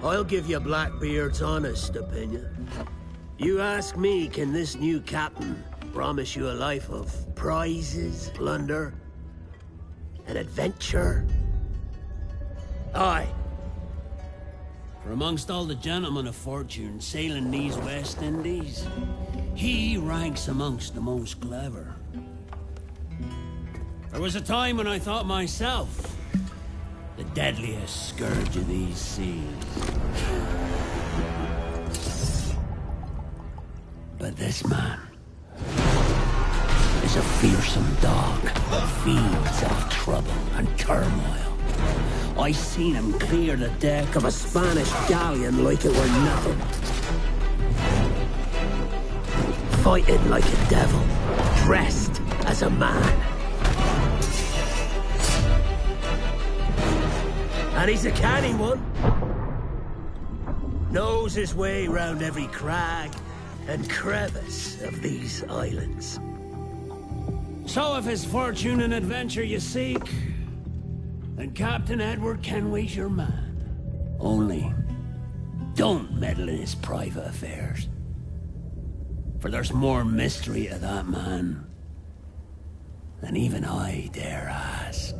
I'll give you Blackbeard's honest opinion. You ask me, can this new captain promise you a life of prizes, plunder, and adventure? Aye. For amongst all the gentlemen of fortune sailing these West Indies, he ranks amongst the most clever. There was a time when I thought myself the deadliest scourge of these seas. But this man is a fearsome dog that feeds off trouble and turmoil. I seen him clear the deck of a Spanish galleon like it were nothing. Fighting like a devil, dressed as a man. And he's a canny one. Knows his way round every crag and crevice of these islands. So if it's fortune and adventure you seek, then Captain Edward Kenway's your man. Only, don't meddle in his private affairs. For there's more mystery to that man than even I dare ask.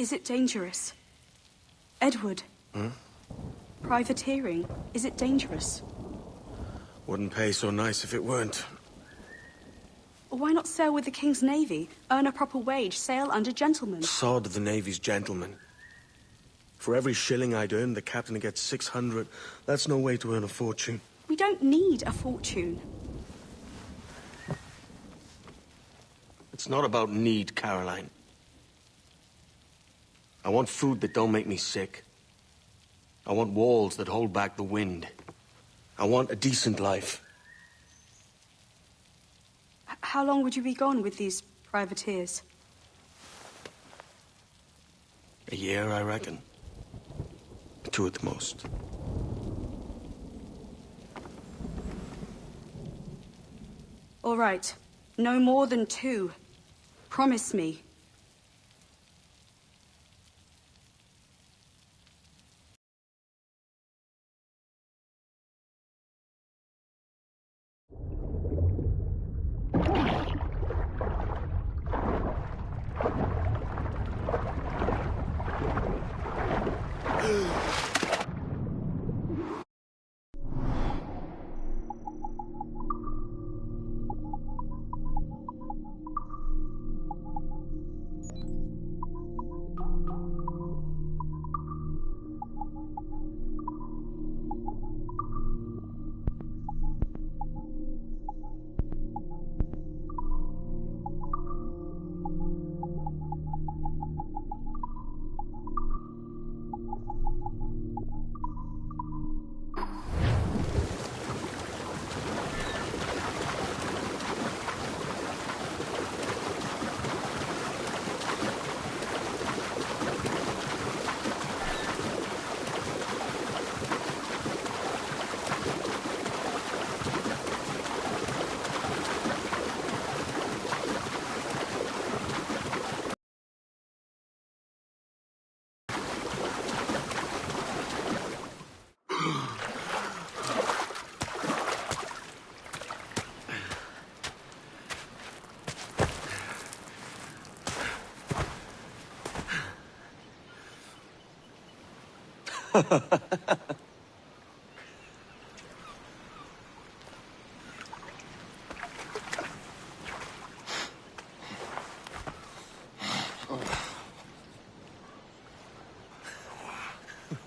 Is it dangerous? Edward? Hmm? Privateering, is it dangerous? Wouldn't pay so nice if it weren't. Why not sail with the King's Navy? Earn a proper wage, sail under gentlemen. Sod the Navy's gentlemen. For every shilling I'd earn, the captain gets 600. That's no way to earn a fortune. We don't need a fortune. It's not about need, Caroline. I want food that don't make me sick. I want walls that hold back the wind. I want a decent life. How long would you be gone with these privateers? A year, I reckon. 2 at the most. All right. No more than 2. Promise me.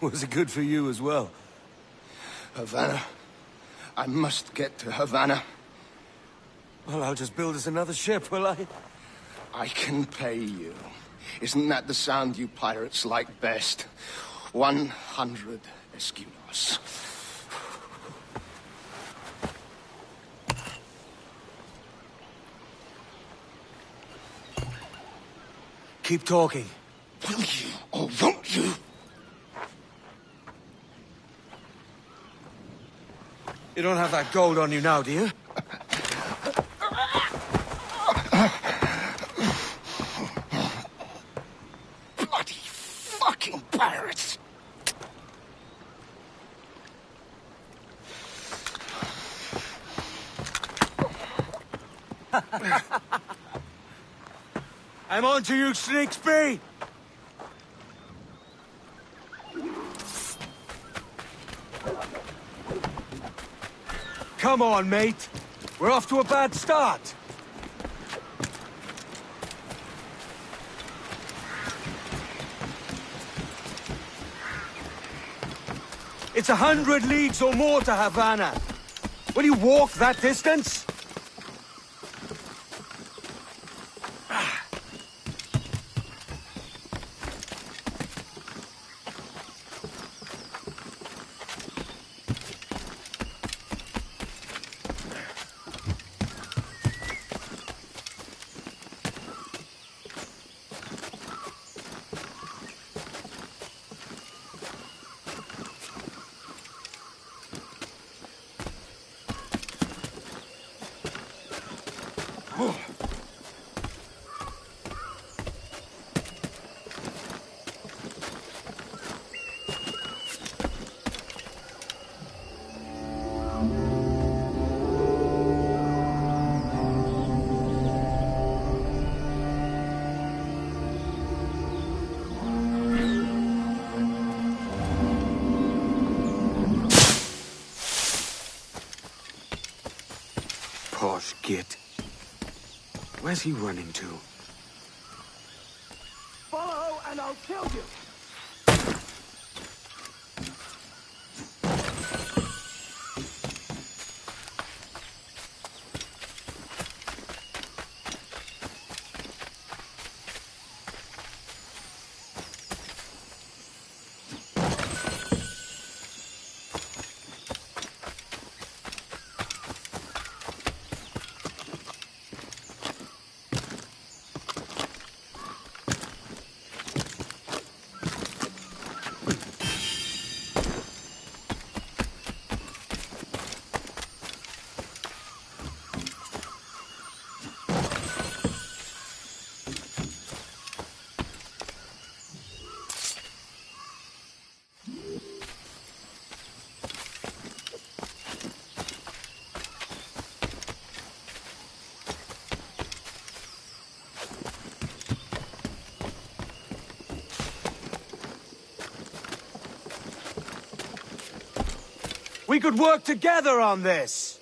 Was it good for you as well? Havana. I must get to Havana. Well, I'll just build us another ship, will I? I can pay you. Isn't that the sound you pirates like best? 100 escudos. Keep talking. Will you or won't you? You don't have that gold on you now, do you? Bloody fucking pirates! I'm on to you, Snakesby! Come on, mate. We're off to a bad start. It's 100 leagues or more to Havana. Will you walk that distance? Gosh, Git. Where's he running to? Follow and I'll kill you! We could work together on this!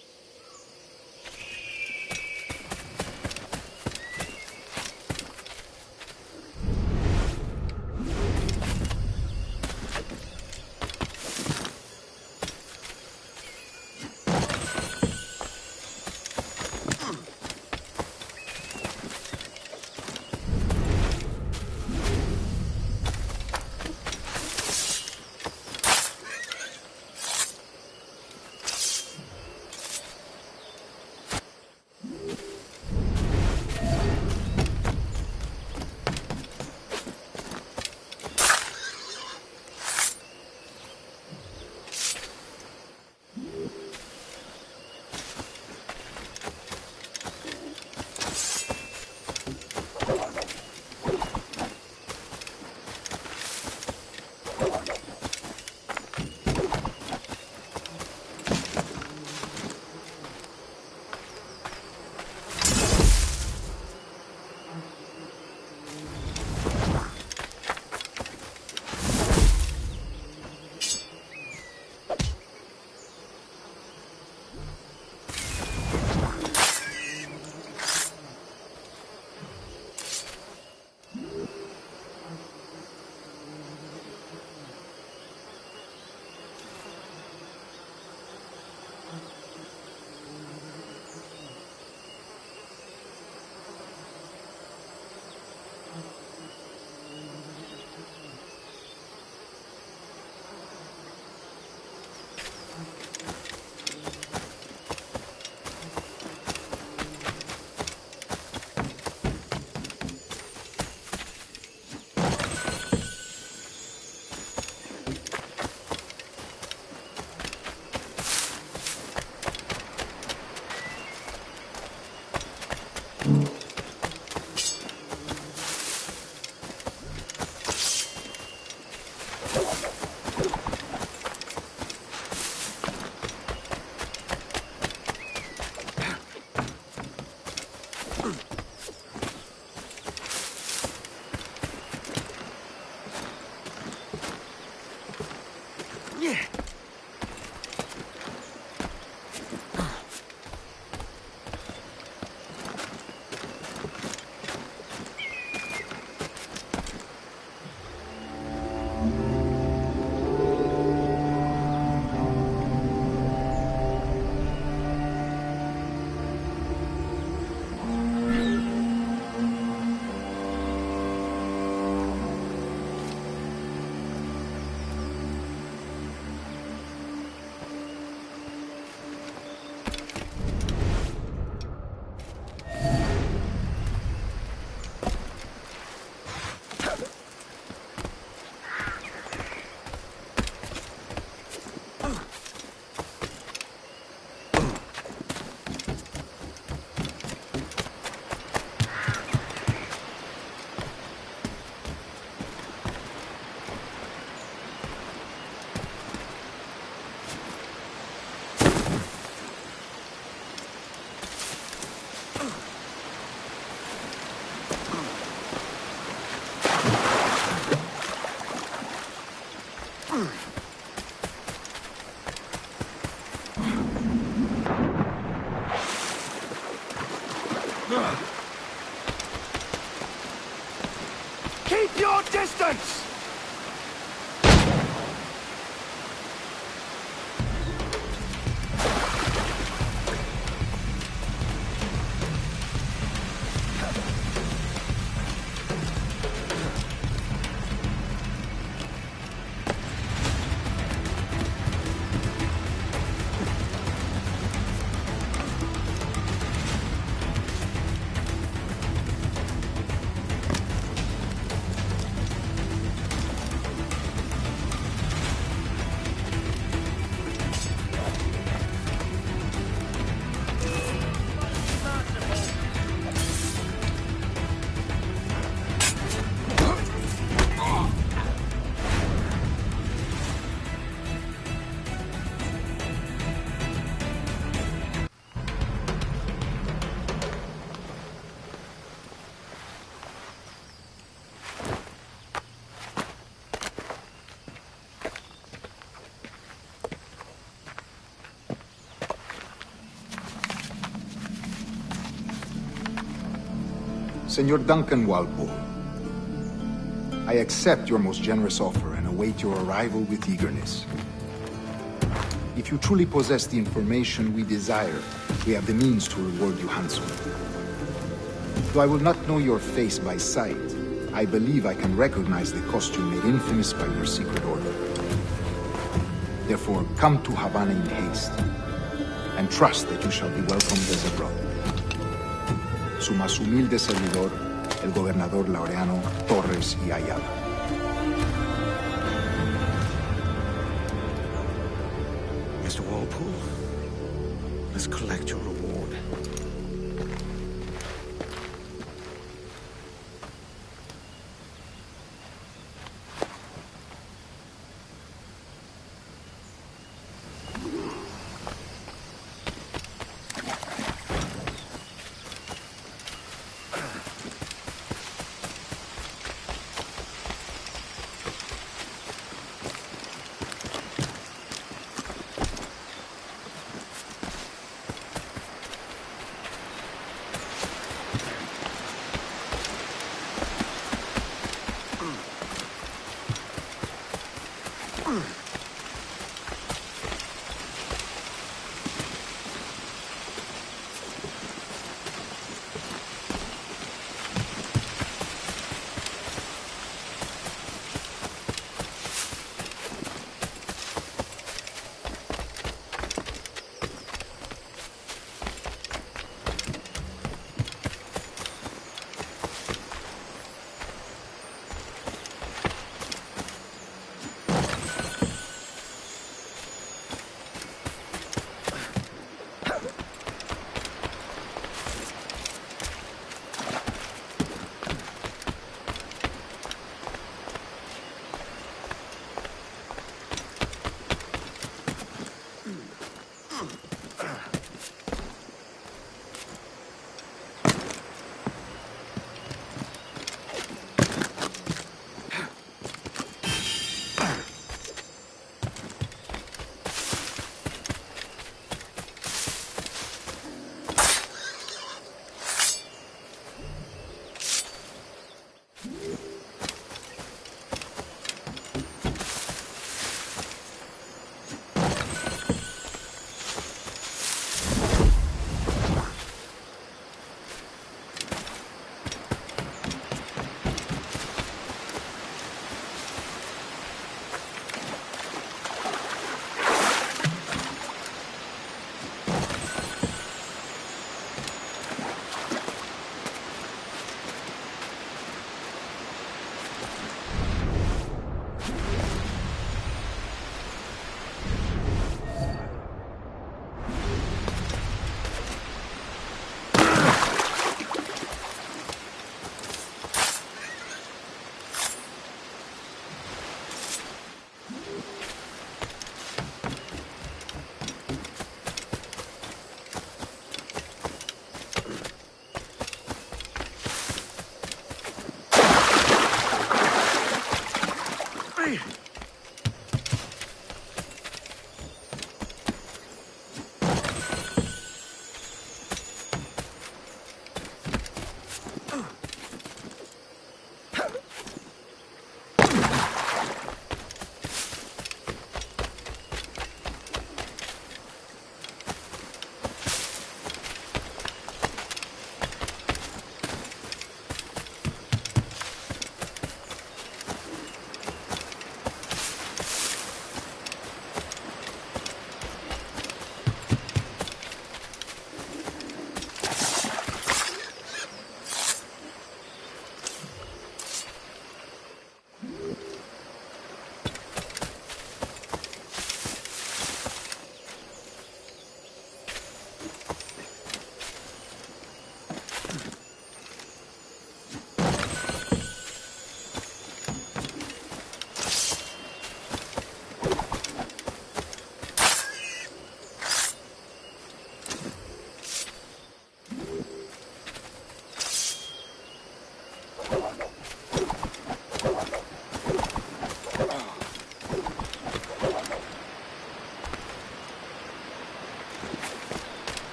Senor Duncan Walpole, I accept your most generous offer and await your arrival with eagerness. If you truly possess the information we desire, we have the means to reward you handsomely. Though I will not know your face by sight, I believe I can recognize the costume made infamous by your secret order. Therefore, come to Havana in haste, and trust that you shall be welcomed as a brother. Su más humilde servidor, el gobernador Laureano Torres y Ayala. Mr. Walpole, let's collect your reward.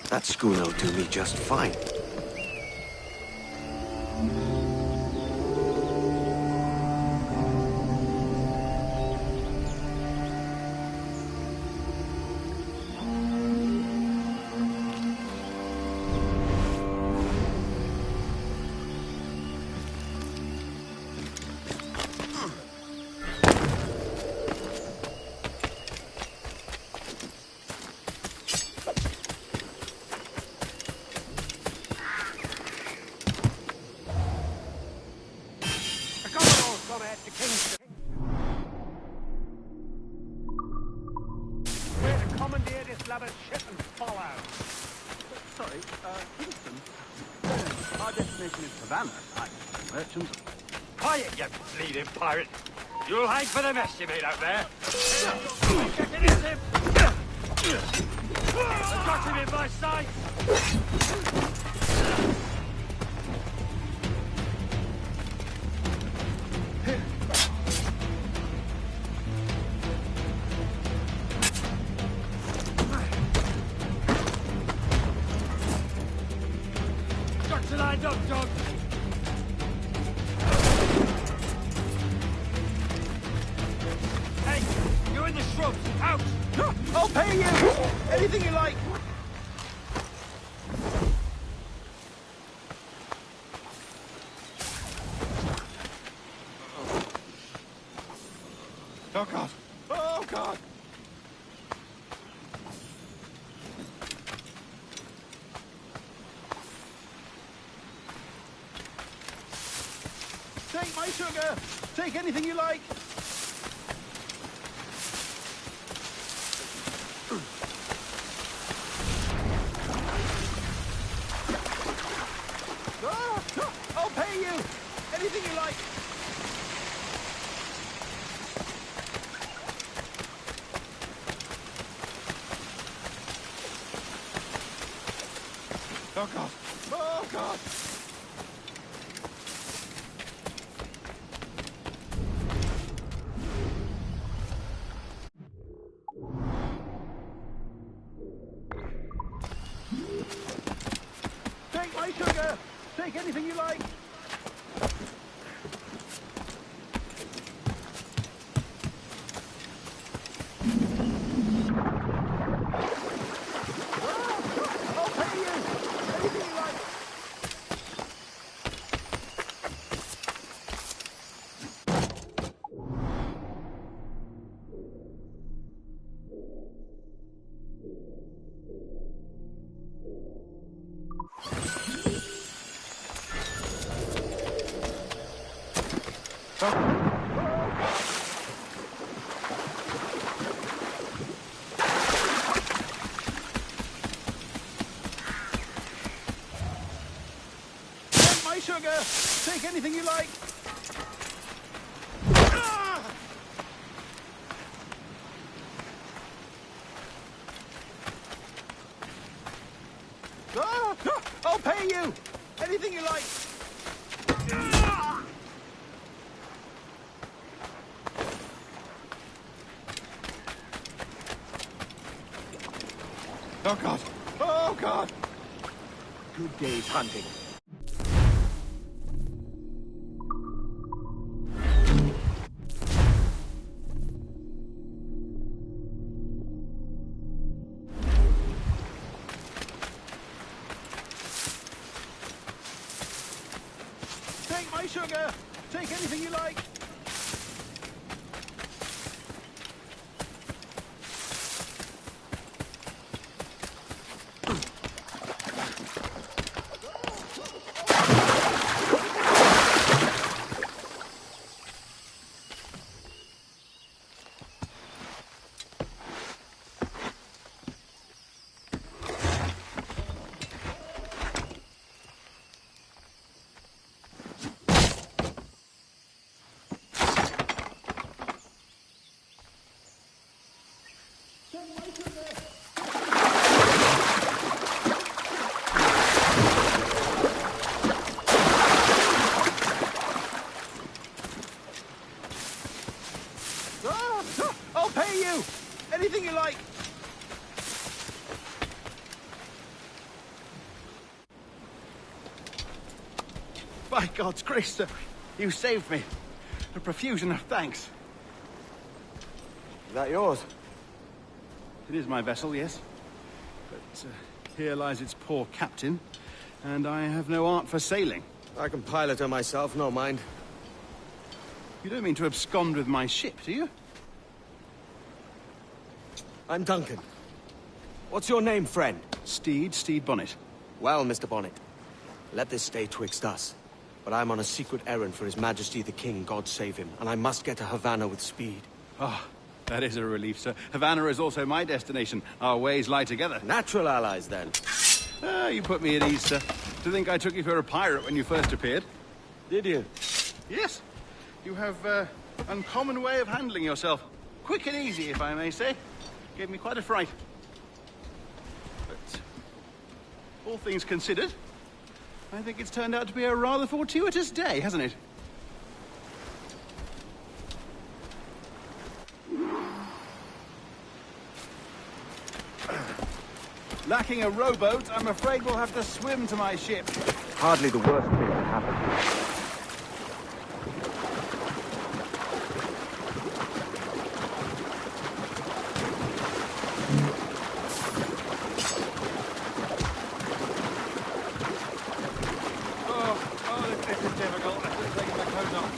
That schooner'll do me just fine. Pirate, you'll hang for the mess you made out there. Get it, him! I've got him in my sight! Got you lined up, dog! Out! I'll pay you! Anything you like! Oh, God! Oh, God! Take my sugar! Take anything you like! I'll pay you! Anything you like! Oh, God! Oh, God! Take my sugar! Take anything you like! I'll pay you! Anything you like! Take my sugar! Take anything you like! I'll pay you! Anything you like! Oh, God! Oh, God! Good day's hunting. Take my sugar! Take anything you like! I'll pay you! Anything you like! By God's grace, sir, you saved me. A profusion of thanks. Is that yours? It is my vessel, yes. But here lies its poor captain, and I have no art for sailing. I can pilot her myself, no mind. You don't mean to abscond with my ship, do you? I'm Duncan. What's your name, friend? Steed Bonnet. Well, Mr. Bonnet, let this stay twixt us. But I'm on a secret errand for His Majesty the King, God save him, and I must get to Havana with speed. Ah, that is a relief, sir. Havana is also my destination. Our ways lie together. Natural allies, then. Ah, you put me at ease, sir. To think I took you for a pirate when you first appeared. Did you? Yes. You have uncommon way of handling yourself. Quick and easy, if I may say. Gave me quite a fright. But all things considered, I think it's turned out to be a rather fortuitous day, hasn't it? Lacking a rowboat, I'm afraid we'll have to swim to my ship. Hardly the worst thing that happened. This is difficult. I'm just taking my coat off.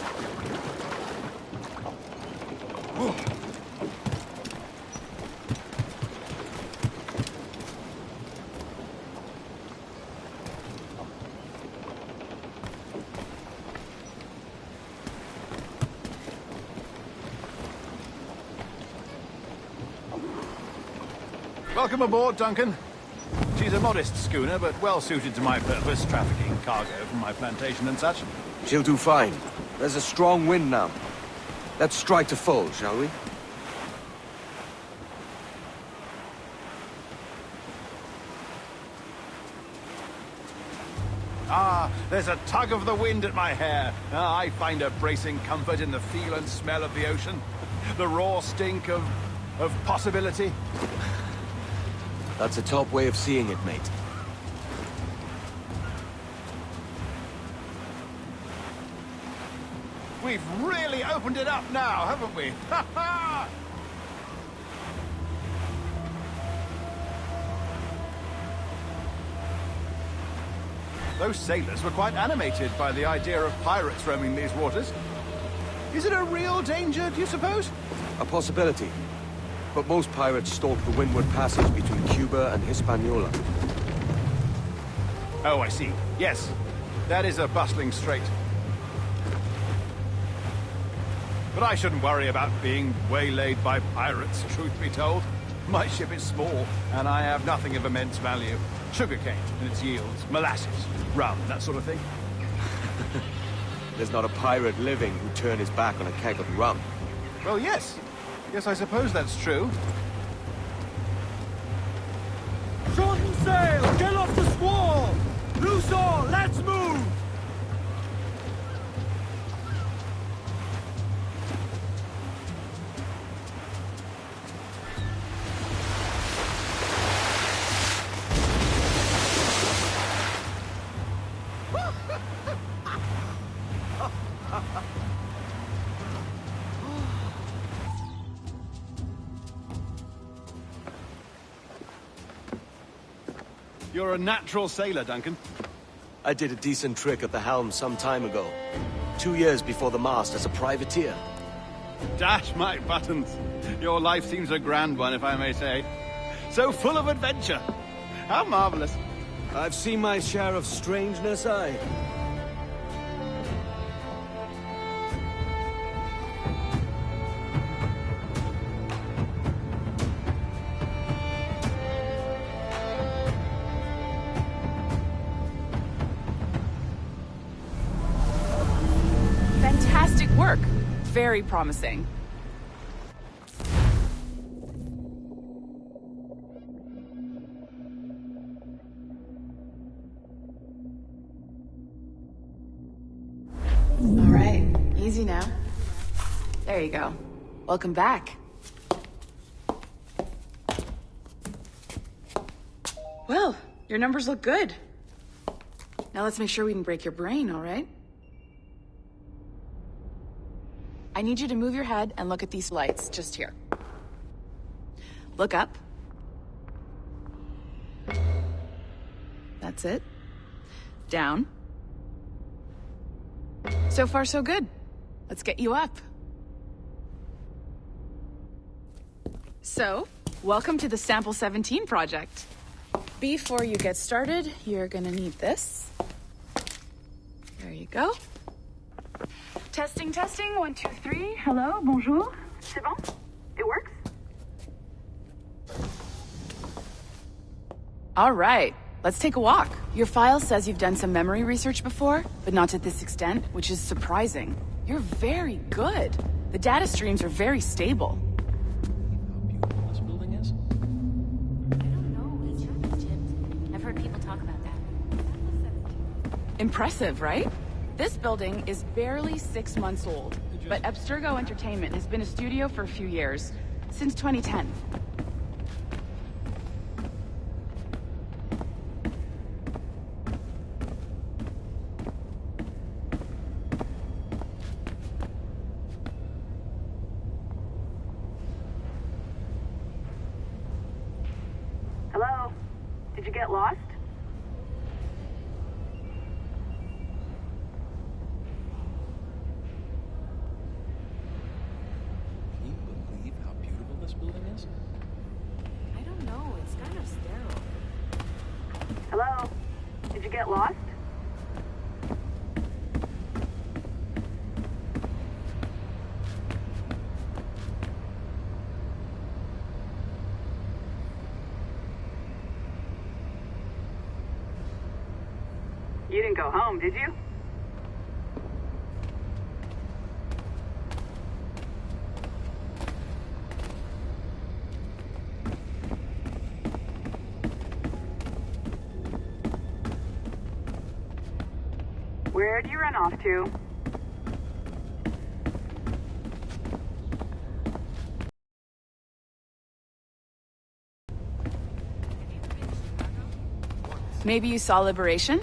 Welcome aboard, Duncan. She's a modest schooner, but well suited to my purpose, trafficking cargo from my plantation and such. She'll do fine. There's a strong wind now. Let's strike to full, shall we? Ah, there's a tug of the wind at my hair. Ah, I find a bracing comfort in the feel and smell of the ocean. The raw stink of possibility. That's a top way of seeing it, mate. We've really opened it up now, haven't we? Ha ha! Those sailors were quite animated by the idea of pirates roaming these waters. Is it a real danger, do you suppose? A possibility. But most pirates stalk the windward passage between Cuba and Hispaniola. Oh, I see. Yes. That is a bustling strait. But I shouldn't worry about being waylaid by pirates, truth be told. My ship is small, and I have nothing of immense value. Sugarcane and its yields, molasses, rum, that sort of thing. There's not a pirate living who'd turn his back on a keg of rum. Well, yes. Yes, I suppose that's true. Shorten sail! Get off the squall! Loose all! Let's move! You're a natural sailor, Duncan. I did a decent trick at the helm some time ago. 2 years before the mast as a privateer. Dash my buttons. Your life seems a grand one, if I may say. So full of adventure. How marvelous. I've seen my share of strangeness, aye. Fantastic work. Very promising. All right, easy now. There you go. Welcome back. Well, your numbers look good. Now let's make sure we can break your brain, all right? I need you to move your head and look at these lights just here. Look up. That's it. Down. So far, so good. Let's get you up. So, welcome to the Sample 17 project. Before you get started, you're gonna need this. There you go. Testing, testing, 1, 2, 3. Hello, bonjour. C'est bon? It works? All right, let's take a walk. Your file says you've done some memory research before, but not to this extent, which is surprising. You're very good. The data streams are very stable. How beautiful this building is? I don't know. It's from Egypt. I've heard people talk about that. Impressive, right? This building is barely 6 months old, but Abstergo Entertainment has been a studio for a few years, since 2010. Hello? Did you get lost? Can you believe how beautiful this building is? I don't know, it's kind of sterile. Hello? Did you get lost? go home, did you? Where'd you run off to? Maybe you saw Liberation?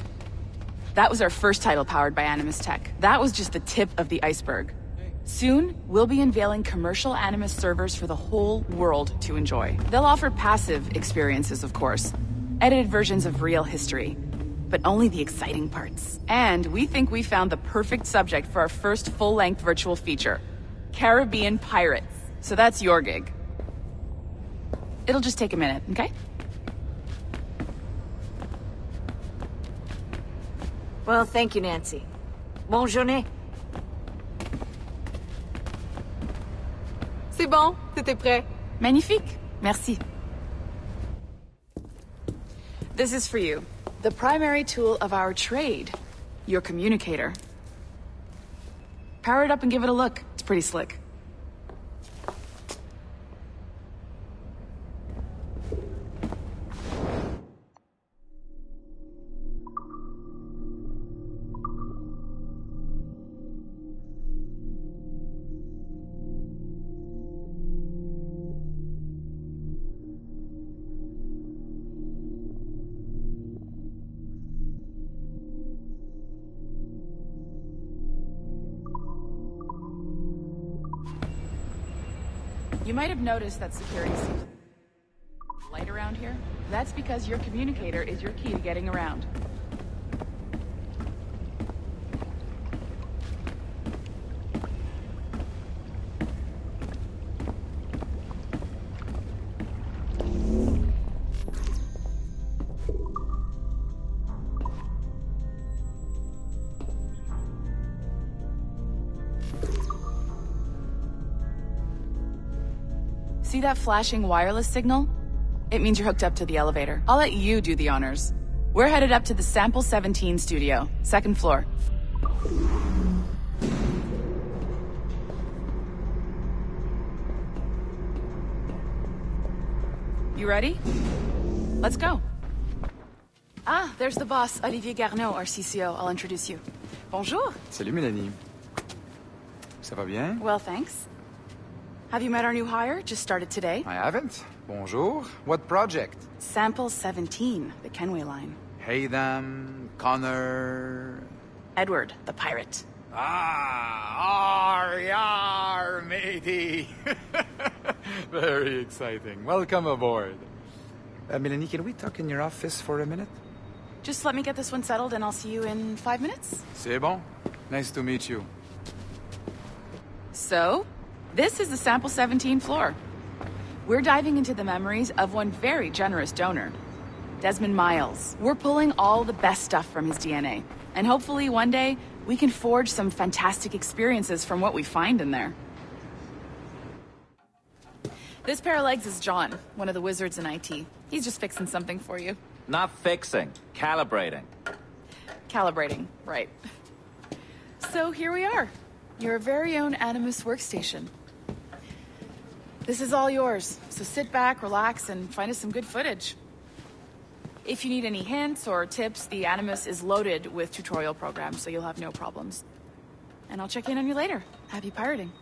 That was our first title powered by Animus Tech. That was just the tip of the iceberg. Soon, we'll be unveiling commercial Animus servers for the whole world to enjoy. They'll offer passive experiences, of course. Edited versions of real history. But only the exciting parts. And we think we found the perfect subject for our first full-length virtual feature. Caribbean pirates. So that's your gig. It'll just take a minute, okay? Well, thank you, Nancy. Bonne journée. C'est bon, c'était prêt. Magnifique. Merci. This is for you. The primary tool of our trade. Your communicator. Power it up and give it a look. It's pretty slick. You might have noticed that security seems light around here. That's because your communicator is your key to getting around. See that flashing wireless signal? It means you're hooked up to the elevator. I'll let you do the honors. We're headed up to the Sample 17 studio, second floor. You ready? Let's go. Ah, there's the boss, Olivier Garneau, our CCO. I'll introduce you. Bonjour. Salut, Mélanie. Ça va bien? Well, thanks. Have you met our new hire? Just started today. I haven't. Bonjour. What project? Sample 17, the Kenway line. Haytham, Connor... Edward, the pirate. Ah, yar, matey. Very exciting. Welcome aboard. Mélanie, can we talk in your office for a minute? Just let me get this one settled and I'll see you in 5 minutes. C'est bon. Nice to meet you. So, this is the Sample 17 floor. We're diving into the memories of one very generous donor, Desmond Miles. We're pulling all the best stuff from his DNA. And hopefully one day, we can forge some fantastic experiences from what we find in there. This pair of legs is John, one of the wizards in IT. He's just fixing something for you. Not fixing, calibrating. Calibrating, right. So here we are, your very own Animus workstation. This is all yours, so sit back, relax, and find us some good footage. If you need any hints or tips, the Animus is loaded with tutorial programs, so you'll have no problems. And I'll check in on you later. Happy pirating.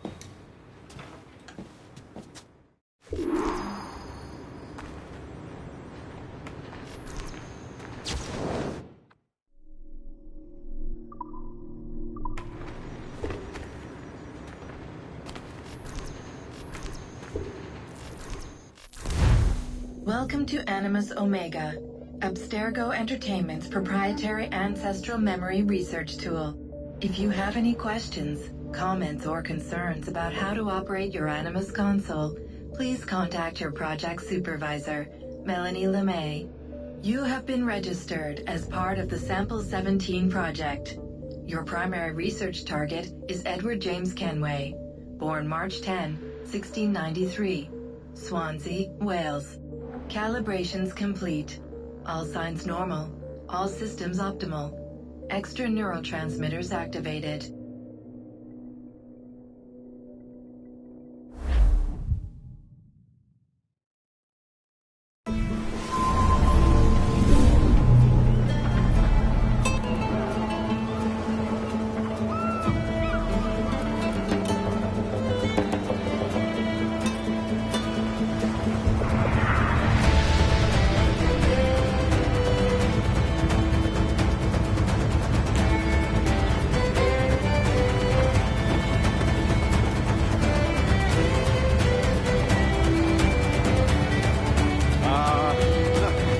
Welcome to Animus Omega, Abstergo Entertainment's proprietary ancestral memory research tool. If you have any questions, comments, or concerns about how to operate your Animus console, please contact your project supervisor, Melanie LeMay. You have been registered as part of the Sample 17 project. Your primary research target is Edward James Kenway, born March 10, 1693, Swansea, Wales. Calibrations complete. All signs normal. All systems optimal. Extra neurotransmitters activated.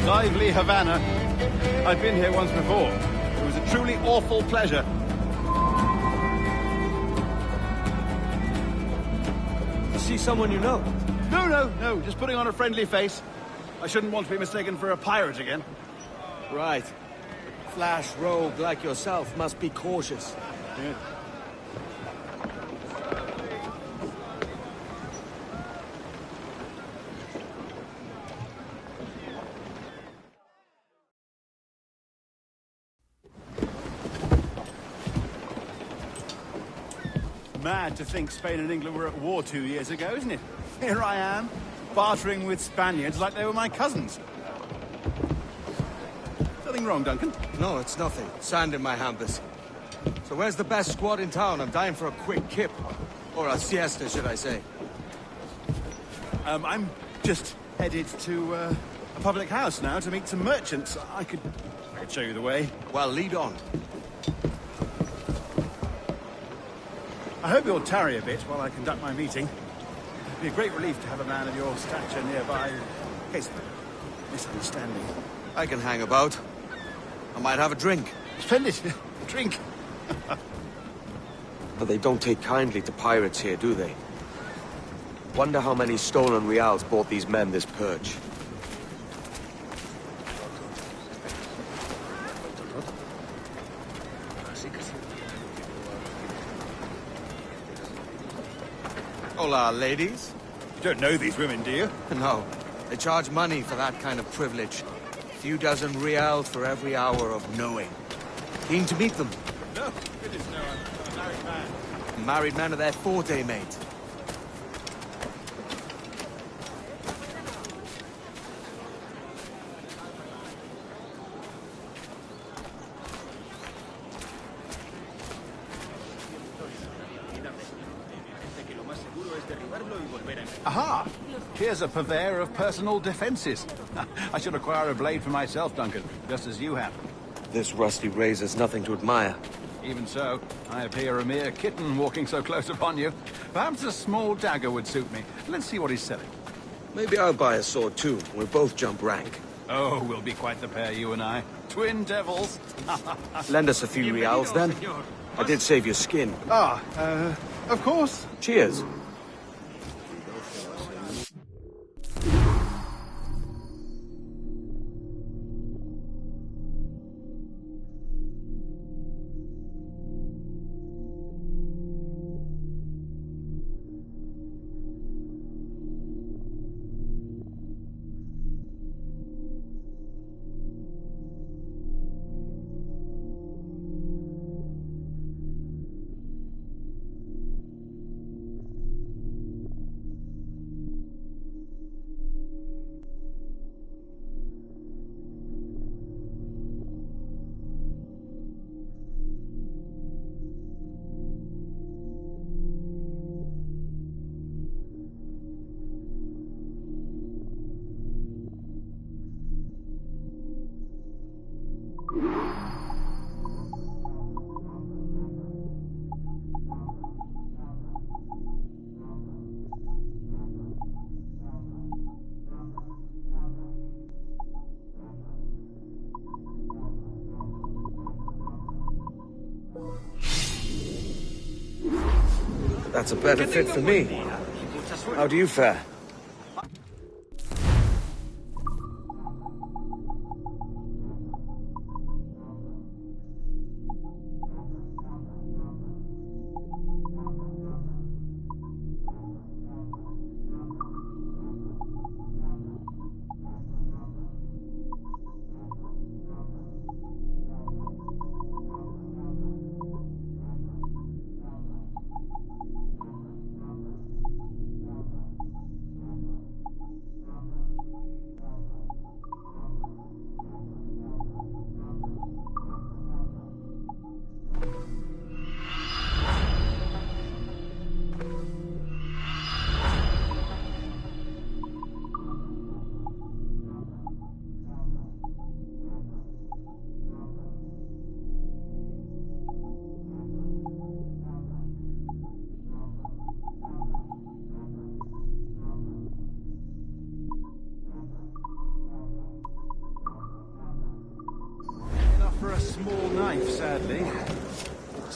Lively Havana. I've been here once before. It was a truly awful pleasure. You see someone you know? No. Just putting on a friendly face. I shouldn't want to be mistaken for a pirate again. Right. Flash rogue like yourself must be cautious. Yeah. Mad to think Spain and England were at war 2 years ago, isn't it? Here I am, bartering with Spaniards like they were my cousins. Something wrong, Duncan? No, it's nothing. Sand in my hampers. So where's the best squad in town? I'm dying for a quick kip. Or a siesta, should I say. I'm just headed to a public house now to meet some merchants. I could show you the way. Well, lead on. I hope you'll tarry a bit while I conduct my meeting. It'd be a great relief to have a man of your stature nearby in case of a misunderstanding. I can hang about. I might have a drink. Splendid. Drink. But they don't take kindly to pirates here, do they? Wonder how many stolen reals bought these men this purge. Hola, ladies. You don't know these women, do you? No. They charge money for that kind of privilege. A few dozen reals for every hour of knowing. Keen to meet them. No, goodness no, I'm a married man. Married men are their forte, mate. Aha! Here's a purveyor of personal defenses. I should acquire a blade for myself, Duncan, just as you have. This rusty razor's nothing to admire. Even so, I appear a mere kitten walking so close upon you. Perhaps a small dagger would suit me. Let's see what he's selling. Maybe I'll buy a sword too. We'll both jump rank. Oh, we'll be quite the pair, you and I. Twin devils. Lend us a few reals, then. I did save your skin. Of course. Cheers. That's a better fit for me. How do you fare?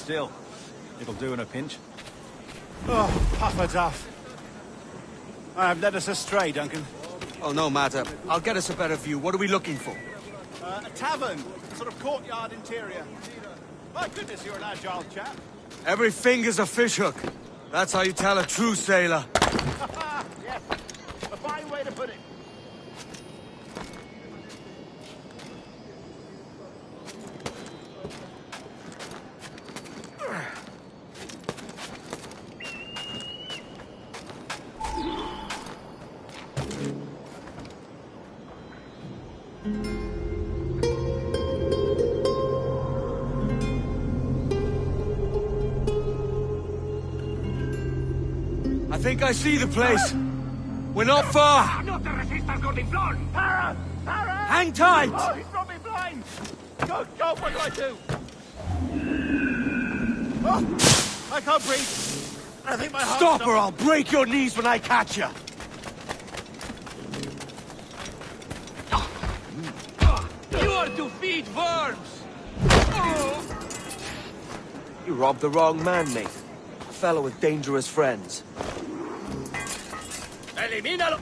Still, it'll do in a pinch. Oh, Papa Duff. I have led us astray, Duncan. Oh, no matter. I'll get us a better view. What are we looking for? A tavern. A sort of courtyard interior. My goodness, you're an agile chap. Every finger's a fishhook. That's how you tell a true sailor. Yes. A fine way to put it. I think I see the place. We're not far. ¡No te resistas, gordinflón! Para! Para! Hang tight! Oh, he's brought me blind! Go, go, what do I do? Oh, I can't breathe. I think my heart's Stop or I'll break your knees when I catch you. You are to feed worms! You robbed the wrong man, mate. A fellow with dangerous friends. ¡Elimínalo!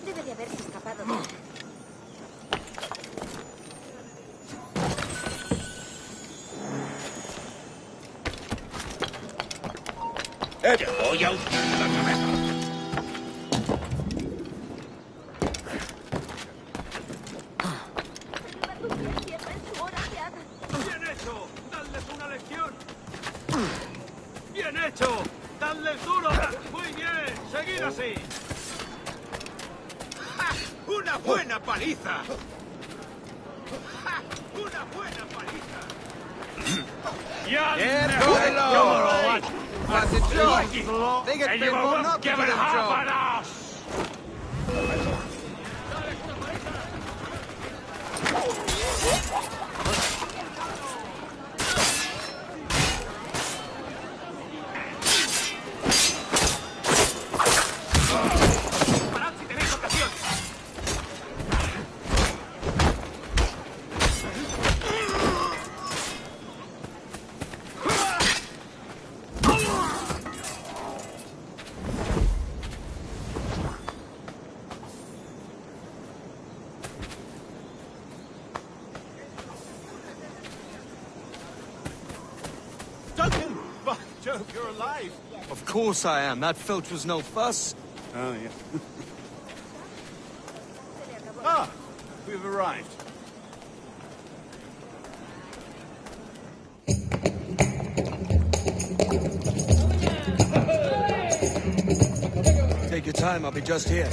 Debe de haberse escapado. Voy a usar la cabeza. ¡Bien hecho! ¡Dadles una lección! ¡Bien hecho! ¡Dadles duro! ¡Muy bien! ¡Seguid así! ¡Ja! ¡Una buena paliza! ¡Ja! ¡Una buena paliza! Yeah, go! What's it do? They get big one up to do the job. Duncan! By Jove, you're alive! Of course I am. That filch was no fuss. Oh, yeah. Ah! We've arrived. Take your time. I'll be just here.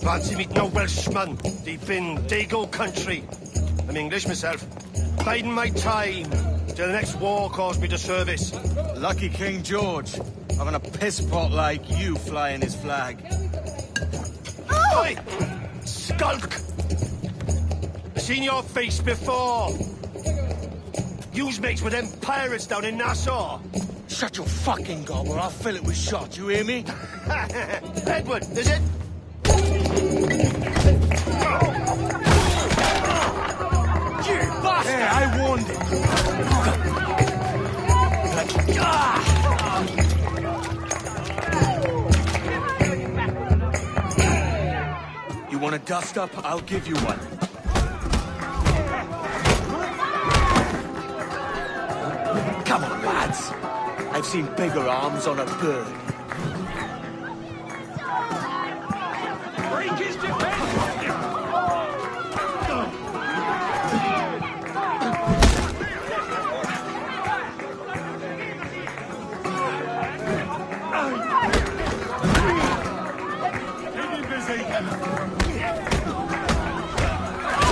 Fancy meet no Welshman deep in Dago country. I'm English myself. Biding my time till the next war calls me to service. Lucky King George, having a piss pot like you flying his flag. Oi! Skulk! I've seen your face before. You's mates with them pirates down in Nassau. Shut your fucking gob or I'll fill it with shot, you hear me? Edward, is it? You bastard! Hey, I warned him. You want a dust up? I'll give you one. Come on, lads. I've seen bigger arms on a bird. Break his defense!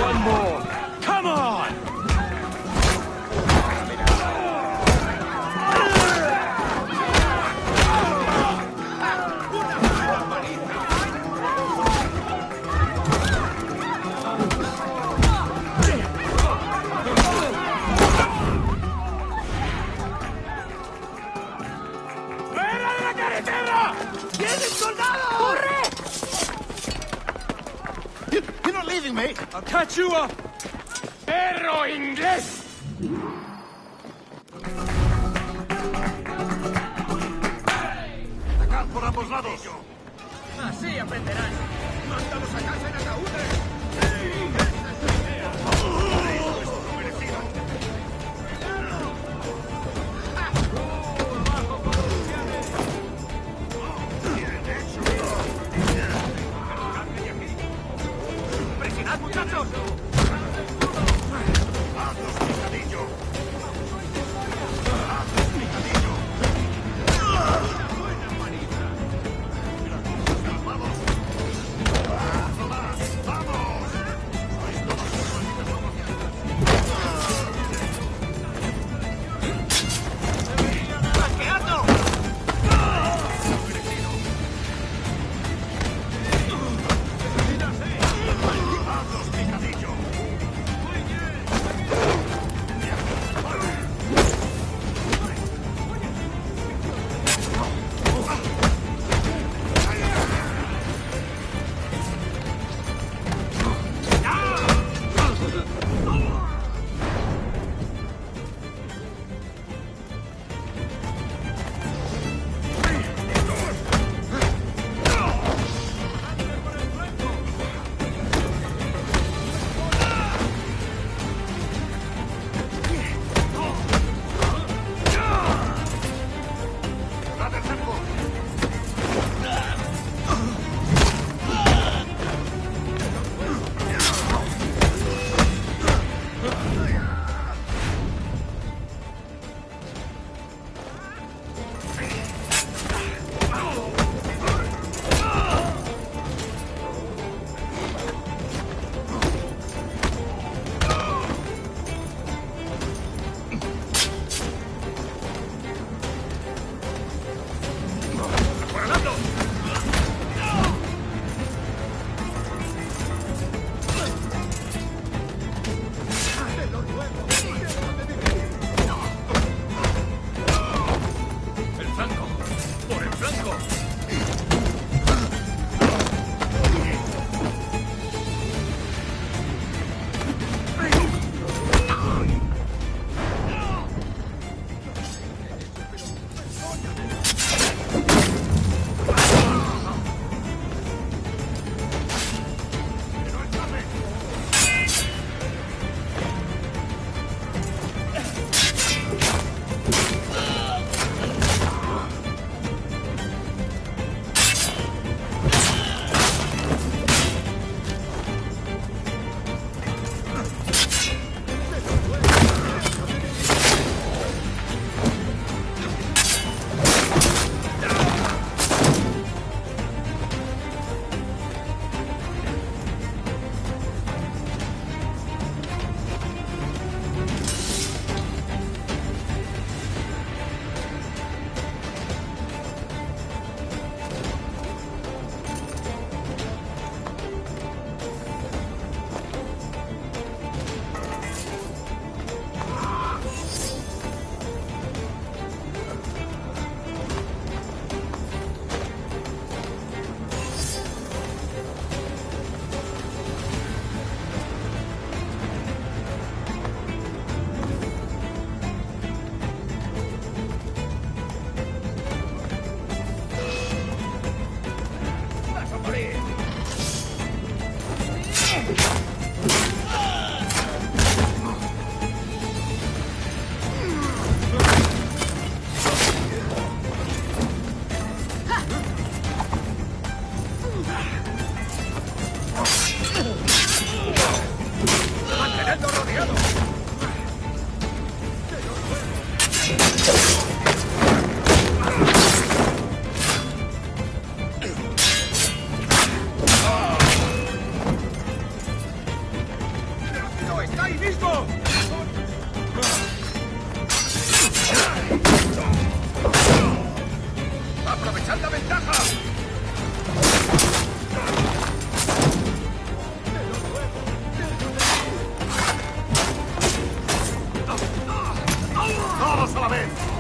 One more. Come on! You're not leaving me. I'll catch you up! Perro inglés! ¡Atacad por ambos lados! Así aprenderán. ¡Mándalos a casa en ataúdes! ¡Presionad, muchachos! ¡Hazlos picadillo! ¡Hazlos picadillo! ¡Vamos! ¡Vamos! todos a la vez!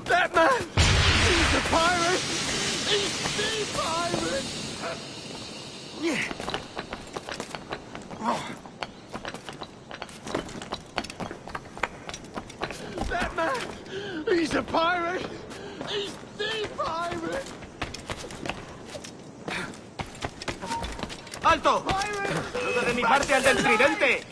That man! He's a pirate! He's the pirate! That man! He's a pirate! He's the pirate! ¡Alto! ¡Saluda de mi parte al del tridente!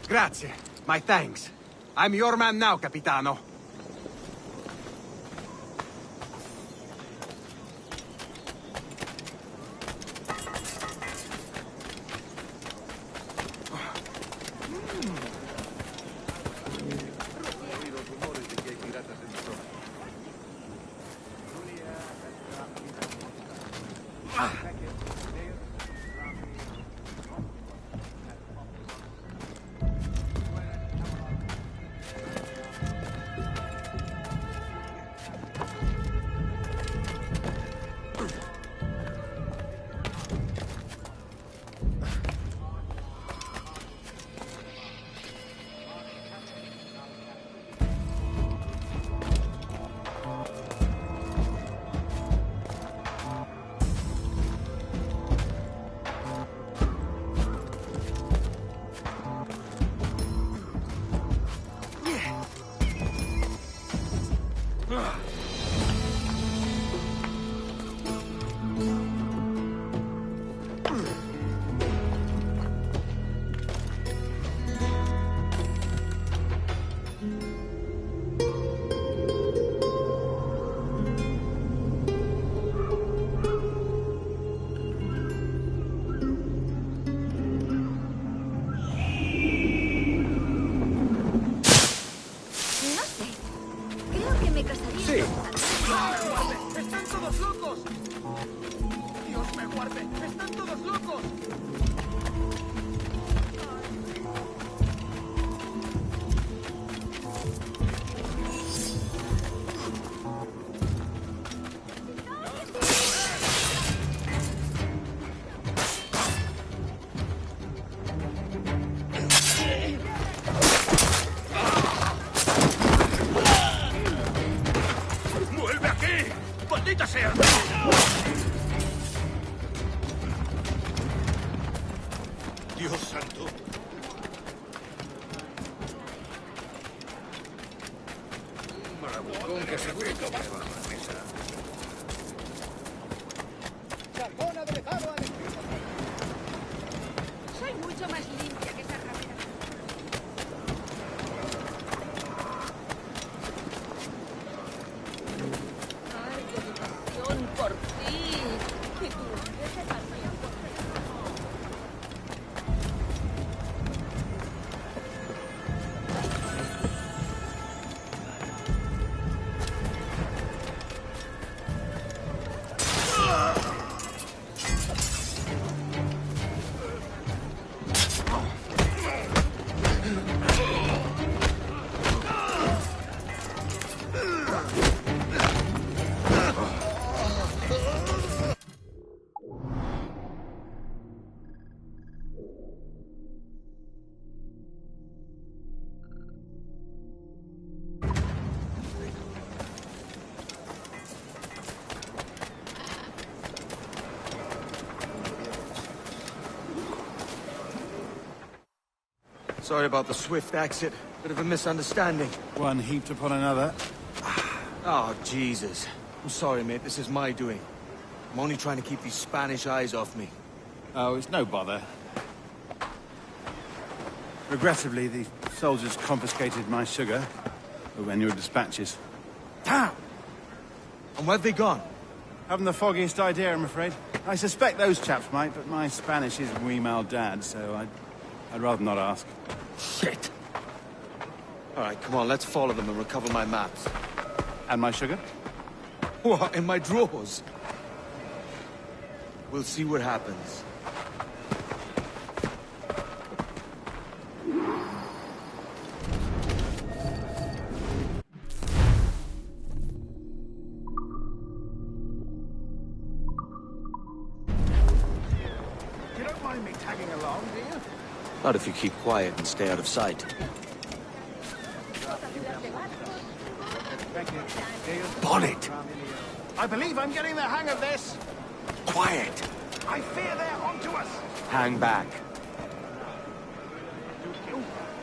Grazie. My thanks. I'm your man now, Capitano. Dios santo. Bravucón que se fue bajo la mesa. Chapón aderezado al estilo. Soy mucho más limpia que esa ramera. Ay, qué educación por ti. Y tú, ese paseo por ti. Sorry about the swift exit. Bit of a misunderstanding. One heaped upon another. Oh, Jesus. I'm sorry, mate. This is my doing. I'm only trying to keep these Spanish eyes off me. Oh, it's no bother. Regrettably, the soldiers confiscated my sugar when your dispatches. Damn! And where've they gone? Haven't the foggiest idea, I'm afraid. I suspect those chaps might, but my Spanish is muy mal dad, so I'd rather not ask. Shit! All right, come on, let's follow them and recover my maps. And my sugar? What, in my drawers? We'll see what happens. You don't mind me tagging along, do you? Not if you keep quiet and stay out of sight. Bonnet! I believe I'm getting the hang of this. Quiet! I fear they're onto us! Hang back.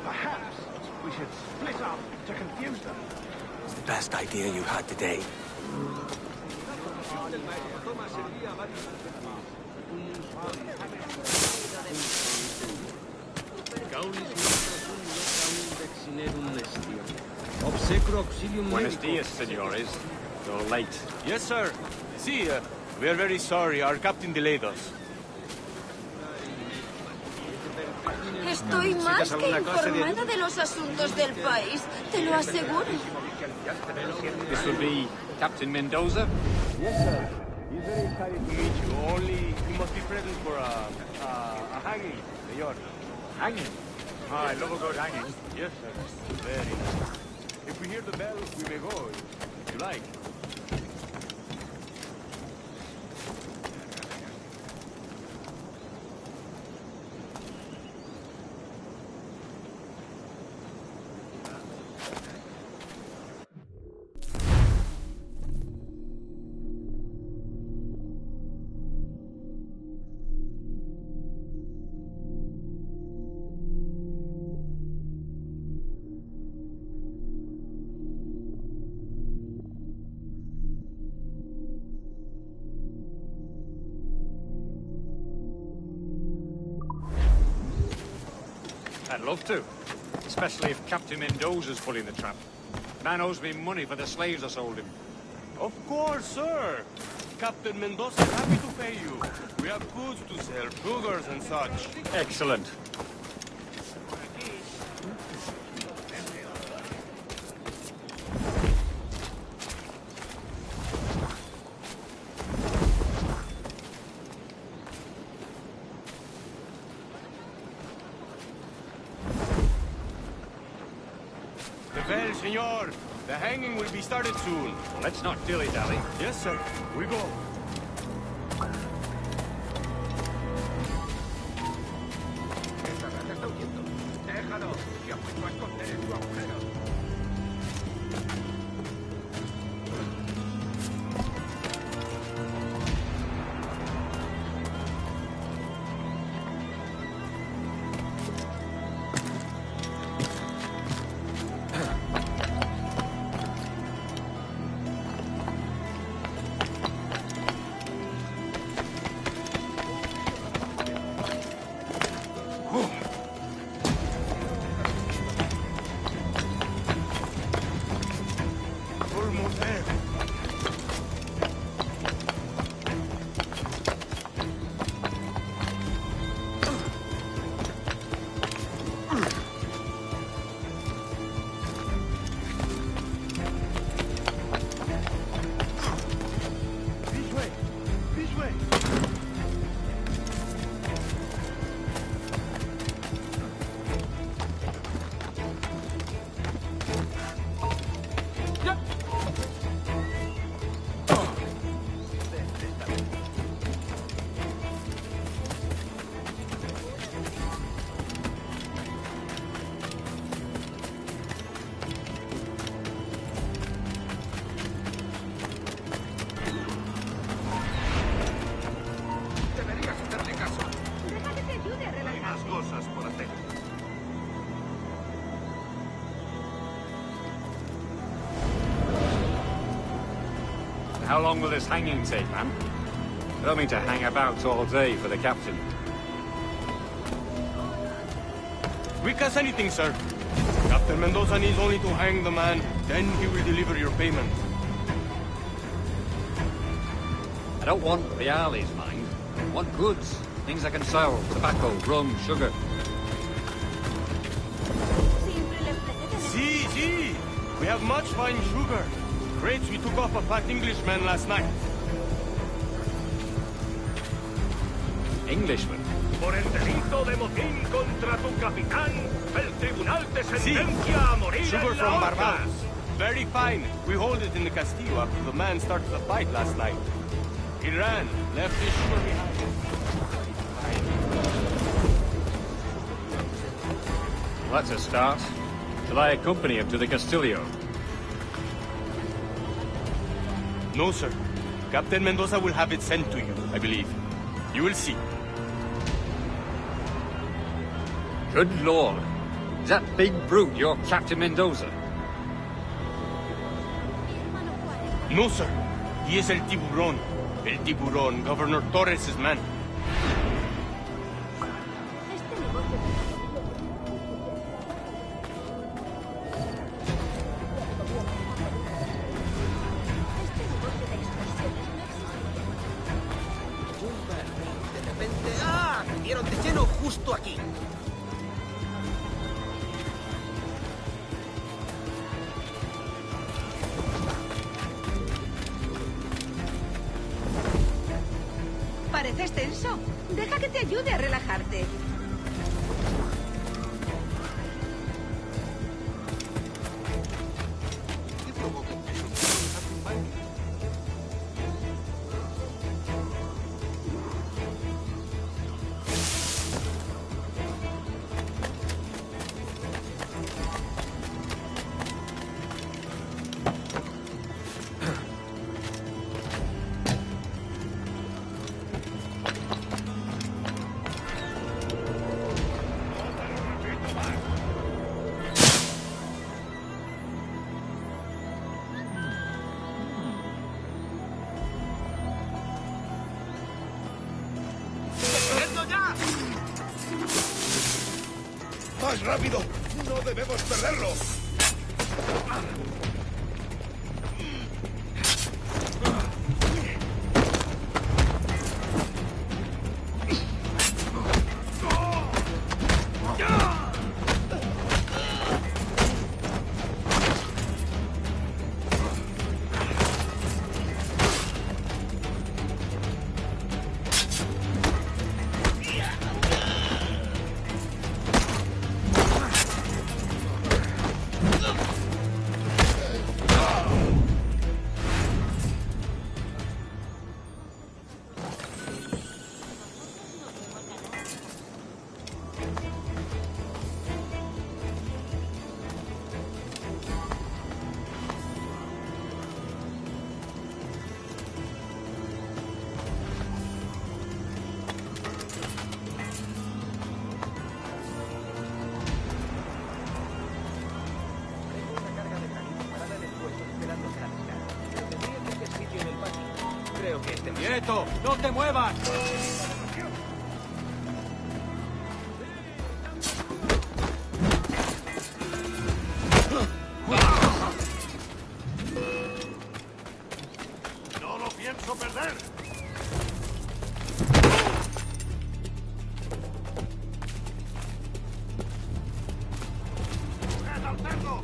Perhaps we should split up to confuse them. It's the best idea you had today. Buenos dias, senores. You're late. Yes, sir. See, we are very sorry. Our captain delayed us. Estoy más que informada de los asuntos del país, te lo aseguro. This would be Captain Mendoza? Yes, sir. He's very excited to meet you. Only he must be present for a hanging, senor. Hanging? Oh, I love a good hanging. Yes, sir. Very nice. If we hear the bell, we may go, if you like. I'd love to. Especially if Captain Mendoza's pulling the trap. Man owes me money for the slaves I sold him. Of course, sir. Captain Mendoza is happy to pay you. We have goods to sell, sugars and such. Excellent. Senor, the hanging will be started soon. Let's not dilly-dally. Yes, sir. We go. How long will this hanging take, man? I don't mean to hang about all day for the captain. Quick as anything, sir. Captain Mendoza needs only to hang the man, then he will deliver your payment. I don't want reales, mind. I want goods. Things I can sell. Tobacco, rum, sugar. See. We have much fine sugar. Crates we took off a fat Englishman last night. Englishman? Por el delito de motín contra tu capitán, el tribunal te sentencia a morir Sugar en from la horca. Barbados. Very fine. We hold it in the Castillo after the man started the fight last night. He ran, left his sugar behind. That's a start. Shall I accompany him to the Castillo? No, sir. Captain Mendoza will have it sent to you, I believe. You will see. Good lord. Is that big brute your Captain Mendoza? No, sir. He is El Tiburón. El Tiburón, Governor Torres' man. Dieron de lleno justo aquí. Pareces tenso. Deja que te ayude a relajarte. ¡Más rápido! ¡No debemos perderlo! ¡Quieto! ¡No te muevas! ¡No lo pienso perder! ¡Sujeta al cerdo!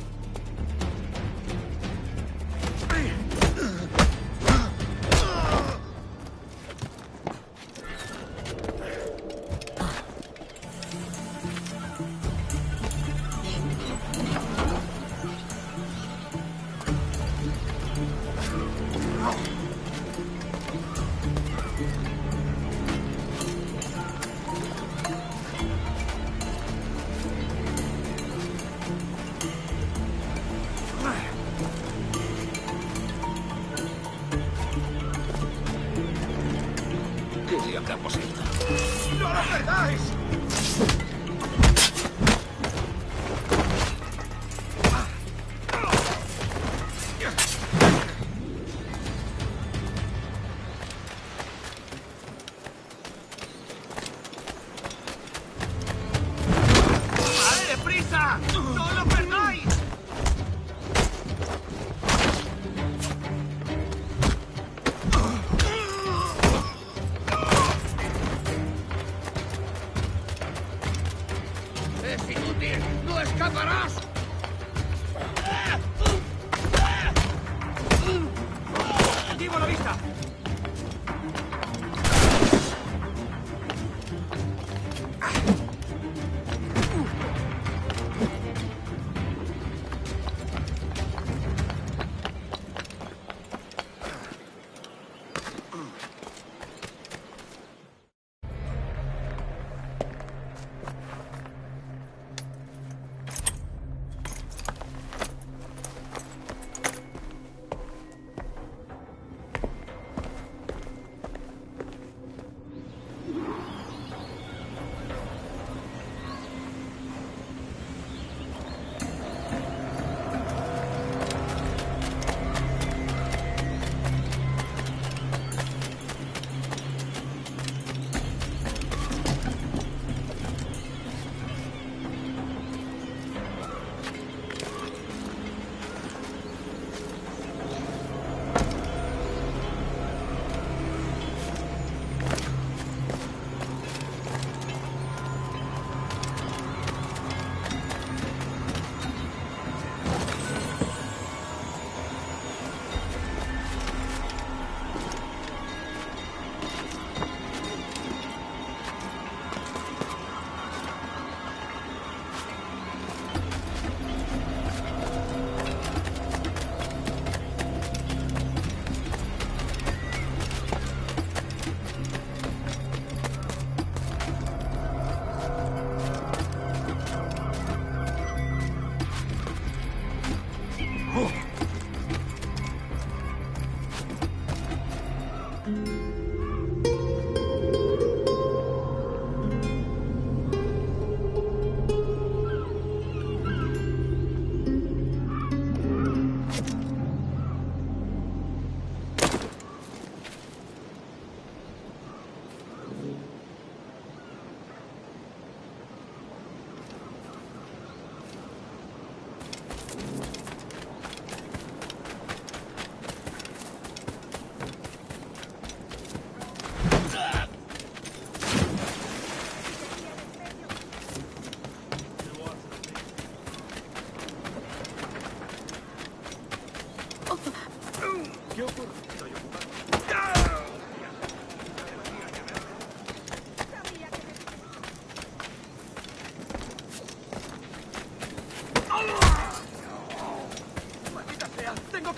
¿Qué diablos ha sido? ¡No lo perdáis! ¡Vale, deprisa! ¡No lo perdáis! ¡Es inútil! ¡No escaparás! ¡Activo la vista!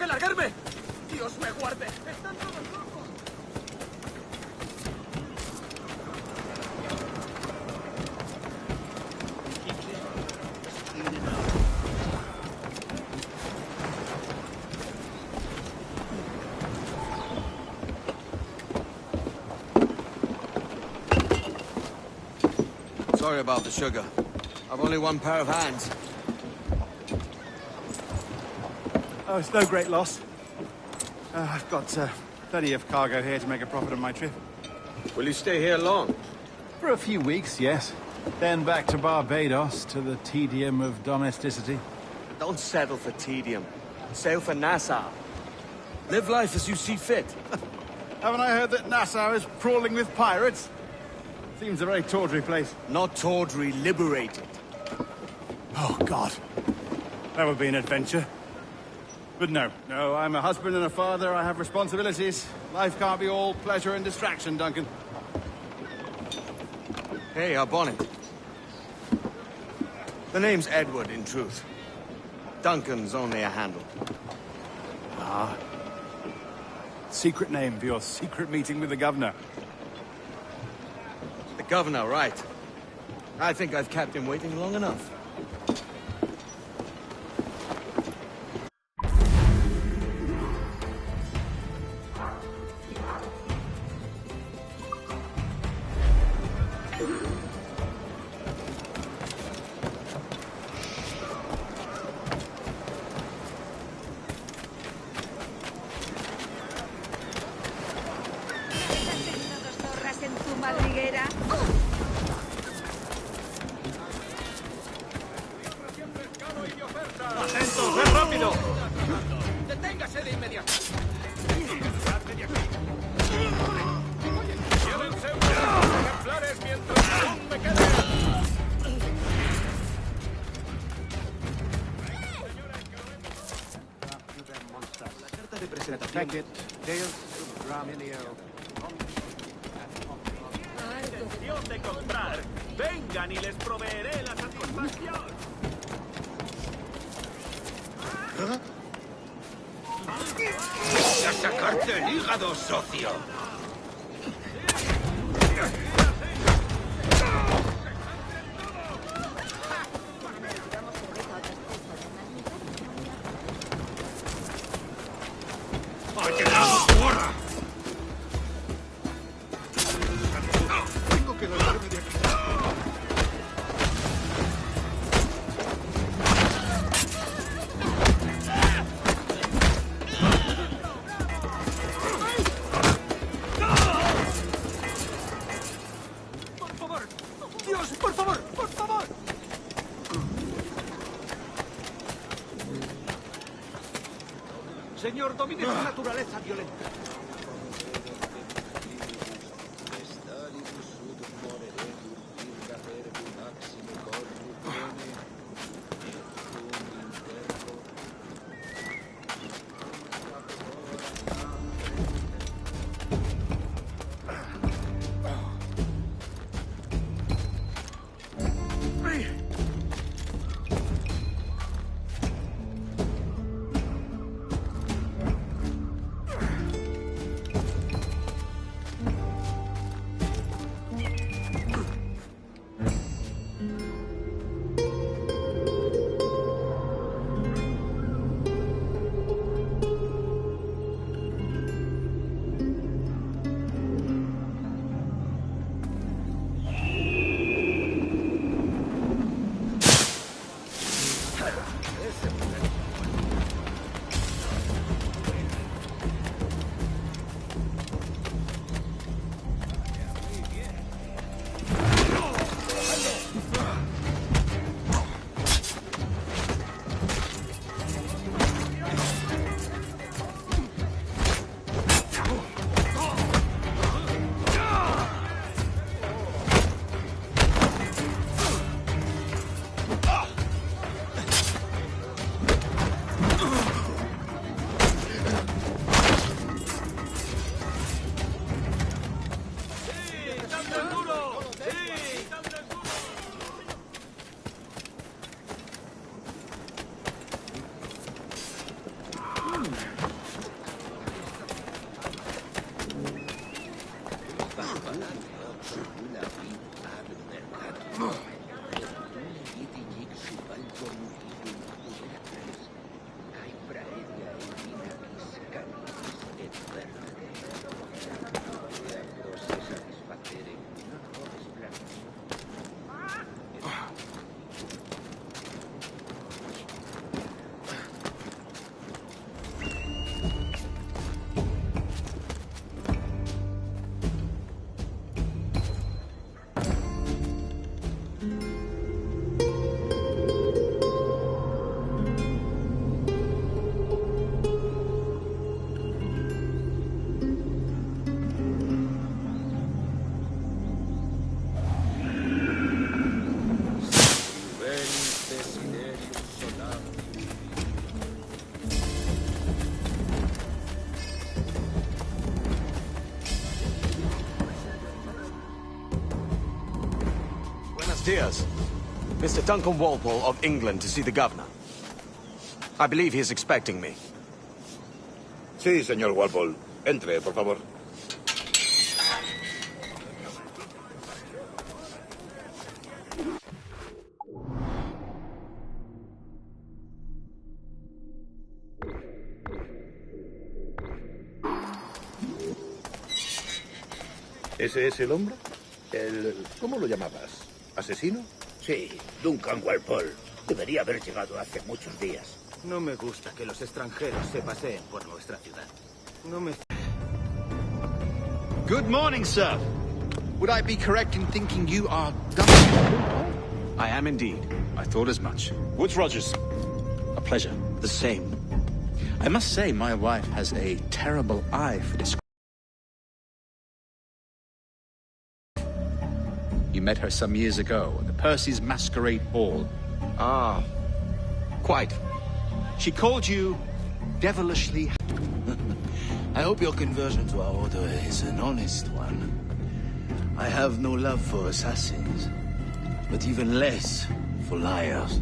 que largarme! ¡Dios me guarde! ¡Están todos locos! Sorry about the sugar. I've only one pair of hands. Oh, it's no great loss. I've got plenty of cargo here to make a profit on my trip. Will you stay here long? For a few weeks, yes. Then back to Barbados, to the tedium of domesticity. Don't settle for tedium. Sail for Nassau. Live life as you see fit. Haven't I heard that Nassau is crawling with pirates? Seems a very tawdry place. Not tawdry, liberated. Oh, God. That would be an adventure. But no, I'm a husband and a father. I have responsibilities. Life can't be all pleasure and distraction, Duncan. Hey, our bonnet. The name's Edward, in truth. Duncan's only a handle. Ah. Secret name for your secret meeting with the governor. The governor, right. I think I've kept him waiting long enough. ¡Atentos! ¡Ve rápido! ¡Deténgase de inmediato! ¡Largue de aquí! ¡Llévense unos ejemplares mientras aún me queden! La carta de presentación. Intención de comprar. Vengan y les proveeré la satisfacción. ¡A sacarte el hígado, socio! ¡Ha llegado tu hora! Tengo que largarme de aquí. Señor, domine su naturaleza violenta. Buenos dias. Mr. Duncan Walpole of England to see the governor. I believe he is expecting me. Sí, señor Walpole. Entre, por favor. ¿Ese es el hombre? ¿Cómo lo llamabas? ¿Asesino? Sí, Duncan Walpole. Debería haber llegado hace muchos días. No me gusta que los extranjeros se paseen por nuestra ciudad. No me... Good morning, sir. Would I be correct in thinking you are Duncan? I am indeed. I thought as much. Woods Rogers. A pleasure. The same. I must say, my wife has a terrible eye for this. You met her some years ago at the Percy's Masquerade Ball. Ah, quite. She called you devilishly... I hope your conversion to our order is an honest one. I have no love for assassins, but even less for liars.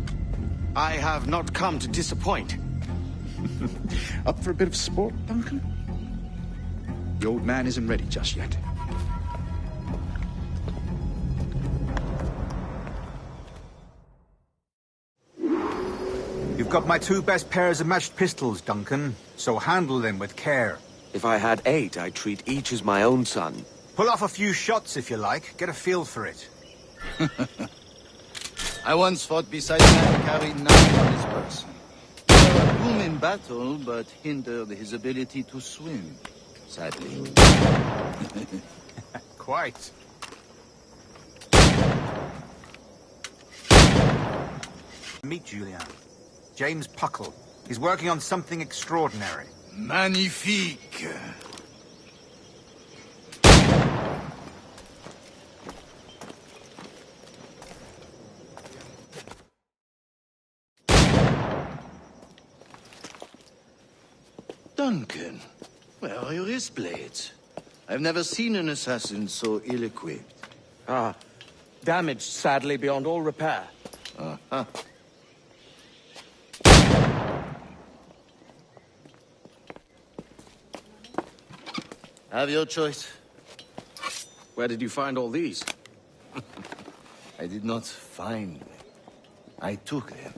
I have not come to disappoint. Up for a bit of sport, Duncan? The old man isn't ready just yet. You've got my 2 best pairs of matched pistols, Duncan, so handle them with care. If I had 8, I'd treat each as my own son. Pull off a few shots if you like. Get a feel for it. I once fought beside a man who carried 9 on his person. Boom in battle, but hindered his ability to swim, sadly. Quite. Meet Julian. James Puckle. He's working on something extraordinary. Magnifique! Duncan, where are your wrist blades? I've never seen an assassin so ill-equipped. Ah, damaged sadly beyond all repair. Uh-huh. Have your choice. Where did you find all these? I did not find them. I took them.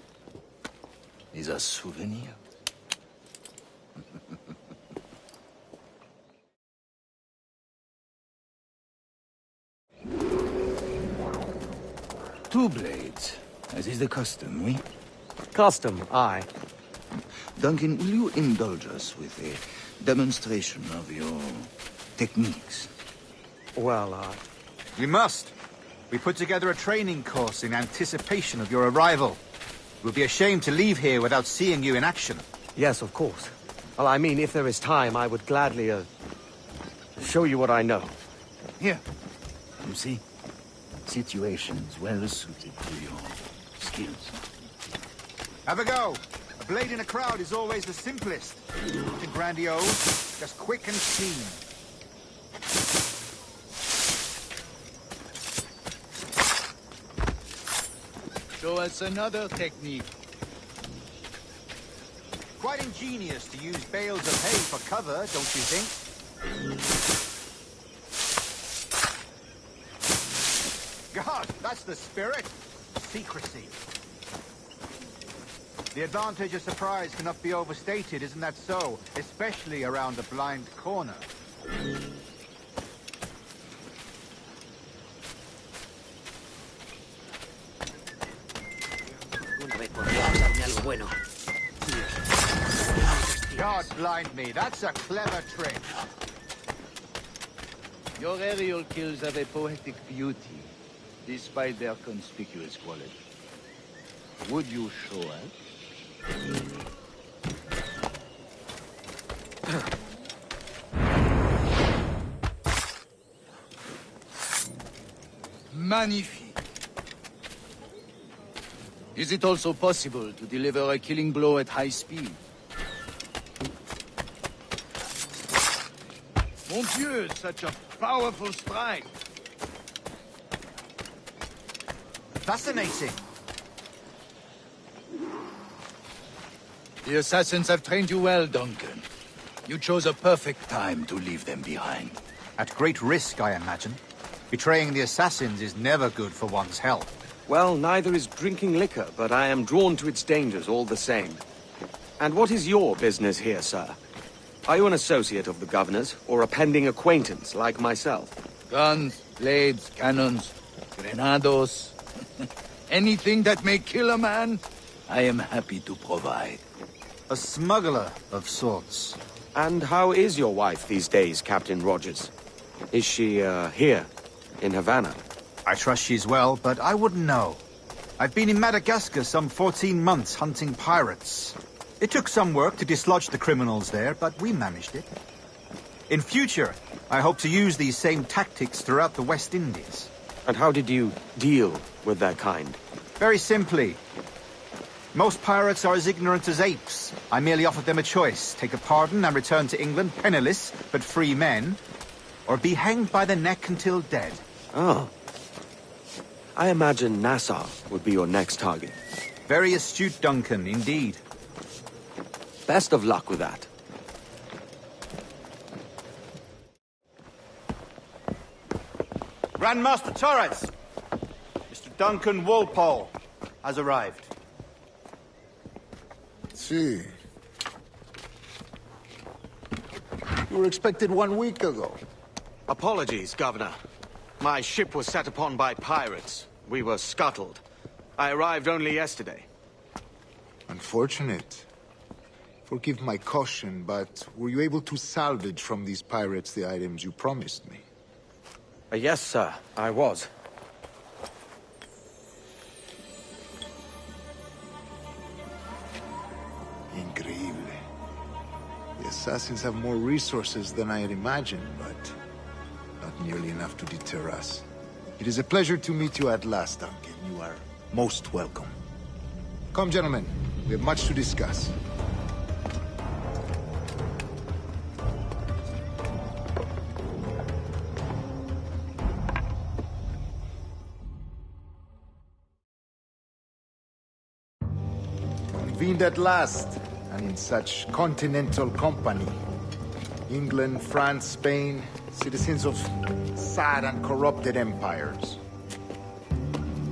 These are souvenirs. Two blades, as is the custom, oui? Custom, aye. Duncan, will you indulge us with a demonstration of your techniques? Well, You must. We put together a training course in anticipation of your arrival. We'll be ashamed to leave here without seeing you in action. Yes, of course. Well, I mean, if there is time, I would gladly, show you what I know. Here. You see? Situations well suited to your skills. Have a go. A blade in a crowd is always the simplest. Nothing grandiose, just quick and clean. Show us another technique. Quite ingenious to use bales of hay for cover, don't you think? God, that's the spirit. Secrecy. The advantage of surprise cannot be overstated, isn't that so? Especially around a blind corner. God blind me, that's a clever trick. Your aerial kills have a poetic beauty, despite their conspicuous quality. Would you show us? Magnifique. Is it also possible to deliver a killing blow at high speed? Mon Dieu, such a powerful strike! Fascinating. The assassins have trained you well, Duncan. You chose a perfect time to leave them behind. At great risk, I imagine. Betraying the assassins is never good for one's health. Well, neither is drinking liquor, but I am drawn to its dangers all the same. And what is your business here, sir? Are you an associate of the governor's, or a pending acquaintance like myself? Guns, blades, cannons, grenados. Anything that may kill a man, I am happy to provide. A smuggler of sorts. And how is your wife these days, Captain Rogers? Is she, here, in Havana? I trust she's well, but I wouldn't know. I've been in Madagascar some 14 months hunting pirates. It took some work to dislodge the criminals there, but we managed it. In future, I hope to use these same tactics throughout the West Indies. And how did you deal with their kind? Very simply. Most pirates are as ignorant as apes. I merely offered them a choice: take a pardon and return to England penniless, but free men, or be hanged by the neck until dead. Oh. I imagine Nassau would be your next target. Very astute, Duncan, indeed. Best of luck with that. Grandmaster Torres! Mr. Duncan Walpole has arrived. See. You were expected 1 week ago. Apologies, Governor. My ship was set upon by pirates. We were scuttled. I arrived only yesterday. Unfortunate. Forgive my caution, but were you able to salvage from these pirates the items you promised me? Yes, sir, I was. Increíble. The assassins have more resources than I had imagined, but not nearly enough to deter us. It is a pleasure to meet you at last, Duncan. You are most welcome. Come, gentlemen. We have much to discuss. Convened at last, and in such continental company. England, France, Spain, citizens of sad and corrupted empires.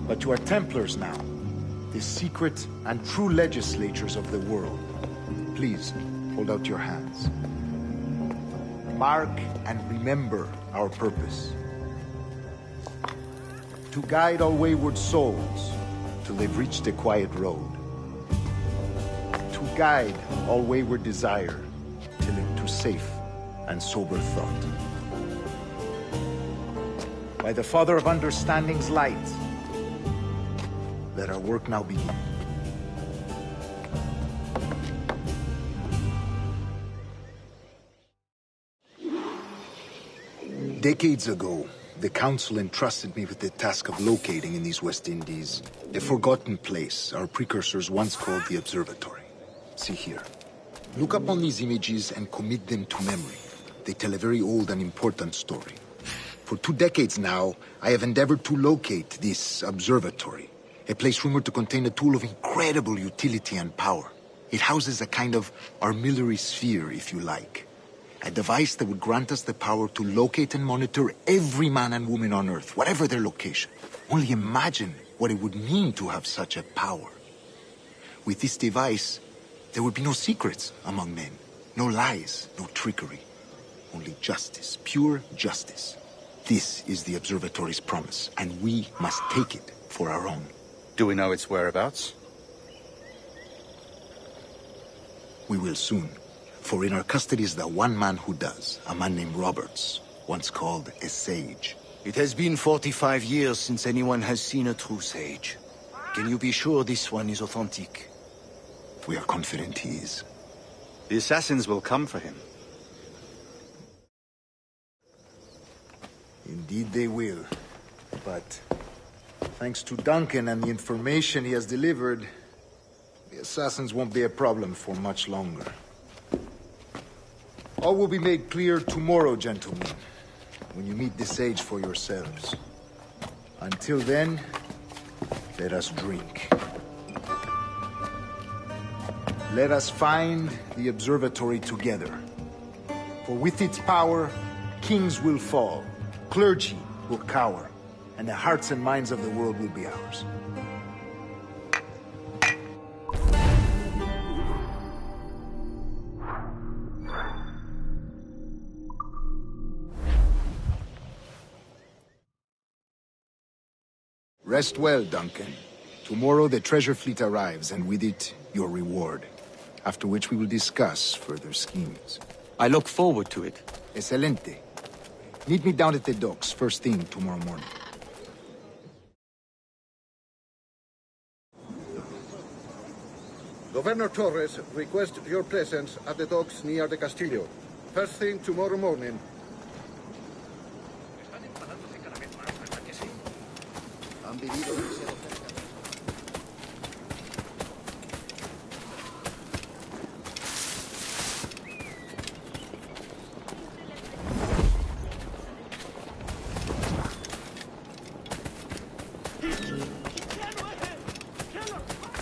But you are Templars now, the secret and true legislators of the world. Please, hold out your hands. Mark and remember our purpose. To guide all wayward souls till they've reached a quiet road. To guide all wayward desire till into safe and sober thought. By the Father of Understanding's light, let our work now begin. Decades ago, the Council entrusted me with the task of locating in these West Indies a forgotten place our precursors once called the Observatory. See here. Look up on these images and commit them to memory. They tell a very old and important story. For 2 decades now, I have endeavored to locate this observatory, a place rumored to contain a tool of incredible utility and power. It houses a kind of armillary sphere, if you like. A device that would grant us the power to locate and monitor every man and woman on Earth, whatever their location. Only imagine what it would mean to have such a power. With this device, there would be no secrets among men, no lies, no trickery. Only justice, pure justice. This is the observatory's promise, and we must take it for our own. Do we know its whereabouts? We will soon. For in our custody is the one man who does, a man named Roberts, once called a sage. It has been 45 years since anyone has seen a true sage. Can you be sure this one is authentic? We are confident he is. The assassins will come for him. Indeed they will. But thanks to Duncan and the information he has delivered, the assassins won't be a problem for much longer. All will be made clear tomorrow, gentlemen, when you meet the sage for yourselves. Until then, Let us drink. Let us find the observatory together. For with its power, kings will fall, clergy will cower, and the hearts and minds of the world will be ours. Rest well, Duncan. Tomorrow the treasure fleet arrives, and with it, your reward. After which we will discuss further schemes. I look forward to it. Excelente. Meet me down at the docks first thing tomorrow morning. Governor Torres requests your presence at the docks near the Castillo. First thing tomorrow morning. Han vivido demasiado cerca.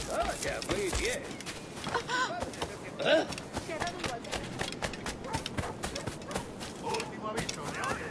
Vaya, muy bien. Último aviso, Leones.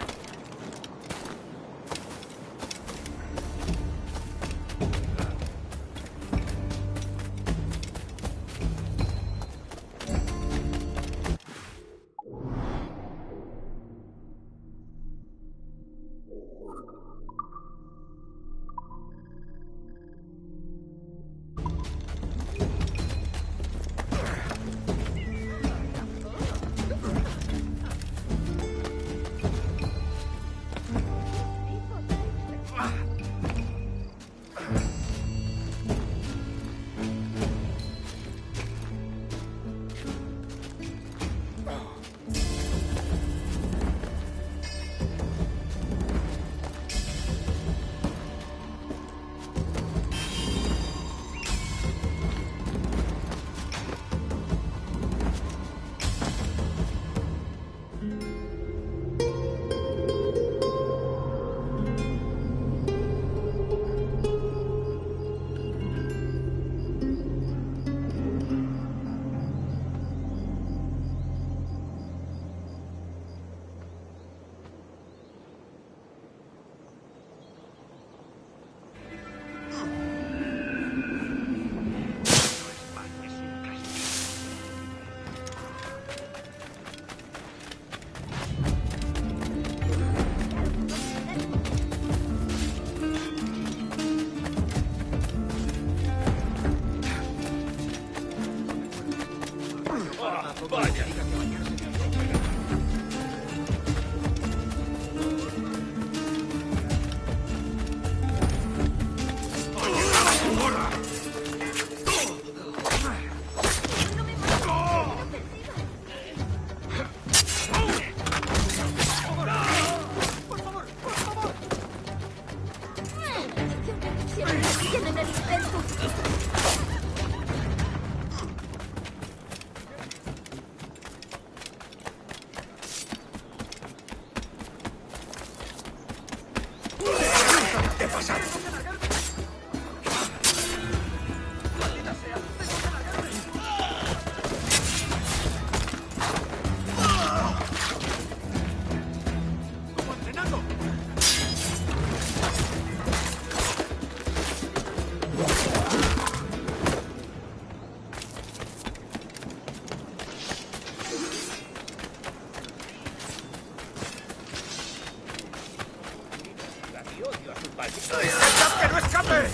¡Que no escape!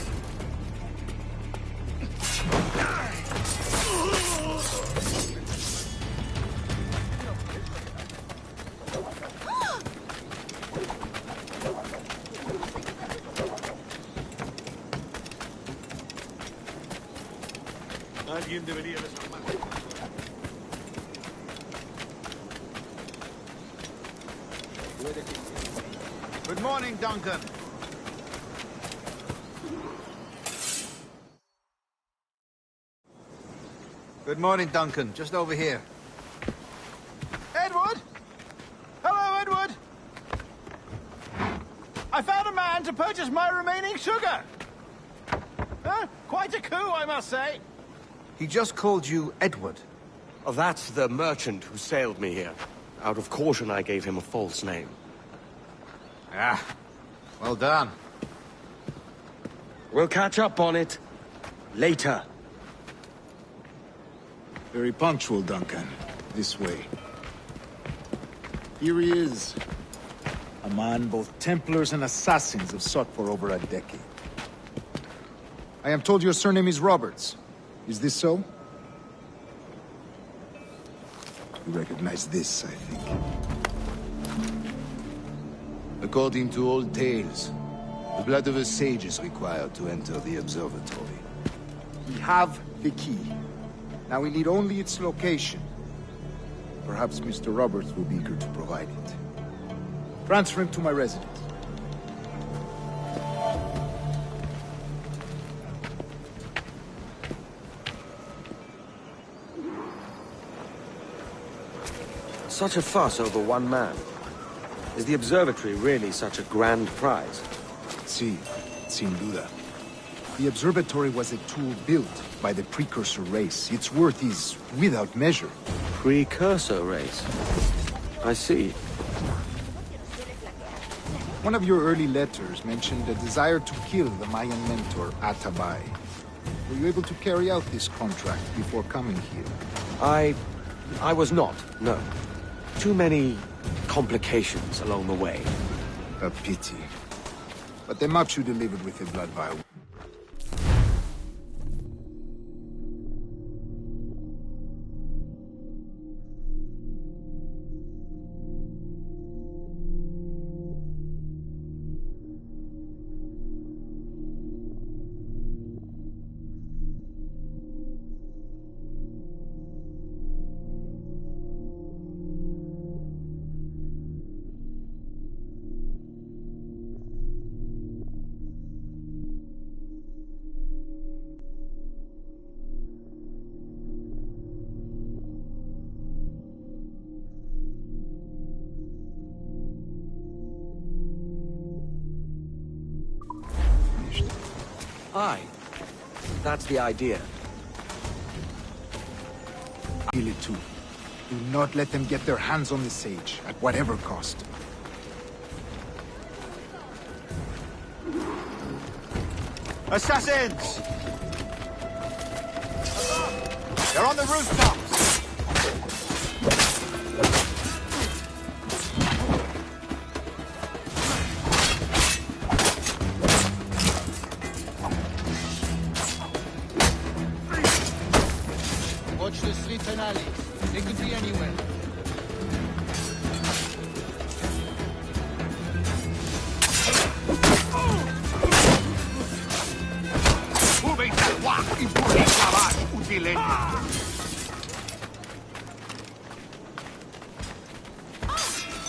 Alguien debería desarmar. Good morning, Duncan. Good morning, Duncan. Just over here. Edward? Hello, Edward! I found a man to purchase my remaining sugar! Quite a coup, I must say. He just called you Edward. Oh, that's the merchant who sailed me here. Out of caution, I gave him a false name. Ah, well done. We'll catch up on it later. Very punctual, Duncan. This way. Here he is. A man both Templars and Assassins have sought for over a decade. I am told your surname is Roberts. Is this so? You recognize this, I think. According to old tales, the blood of a sage is required to enter the observatory. We have the key. Now we need only its location. Perhaps Mr. Roberts will be eager to provide it. Transfer him to my residence. Such a fuss over one man. Is the observatory really such a grand prize? Sí, sin duda. The observatory was a tool built by the precursor race. Its worth is without measure. Precursor race? I see. One of your early letters mentioned a desire to kill the Mayan mentor, Atabay. Were you able to carry out this contract before coming here? I was not, no. Too many complications along the way. A pity. But the map you delivered with the blood vial. Aye. That's the idea. Kill it too. Do not let them get their hands on the sage, at whatever cost. Assassins! They're on the rooftops! Watch the streets and alleys. They could be anywhere.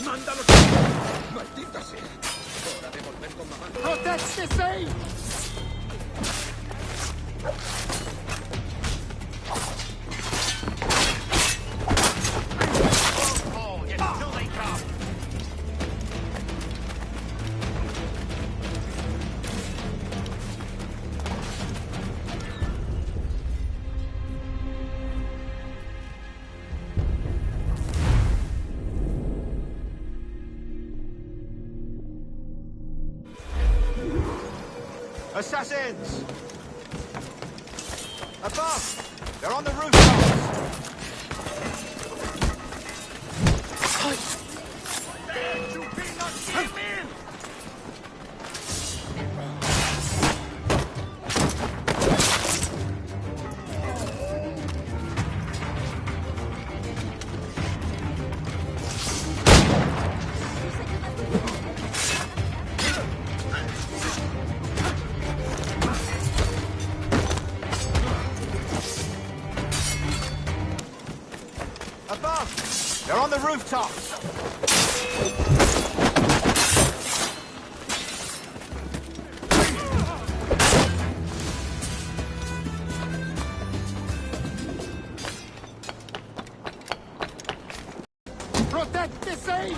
¡Mándalo! ¡Maldita sea! ¡Hora de volver con mamá! ¡Protect the sage! Assassins! Above! They're on the rooftops! Above! They're on the rooftops! Protect the sage!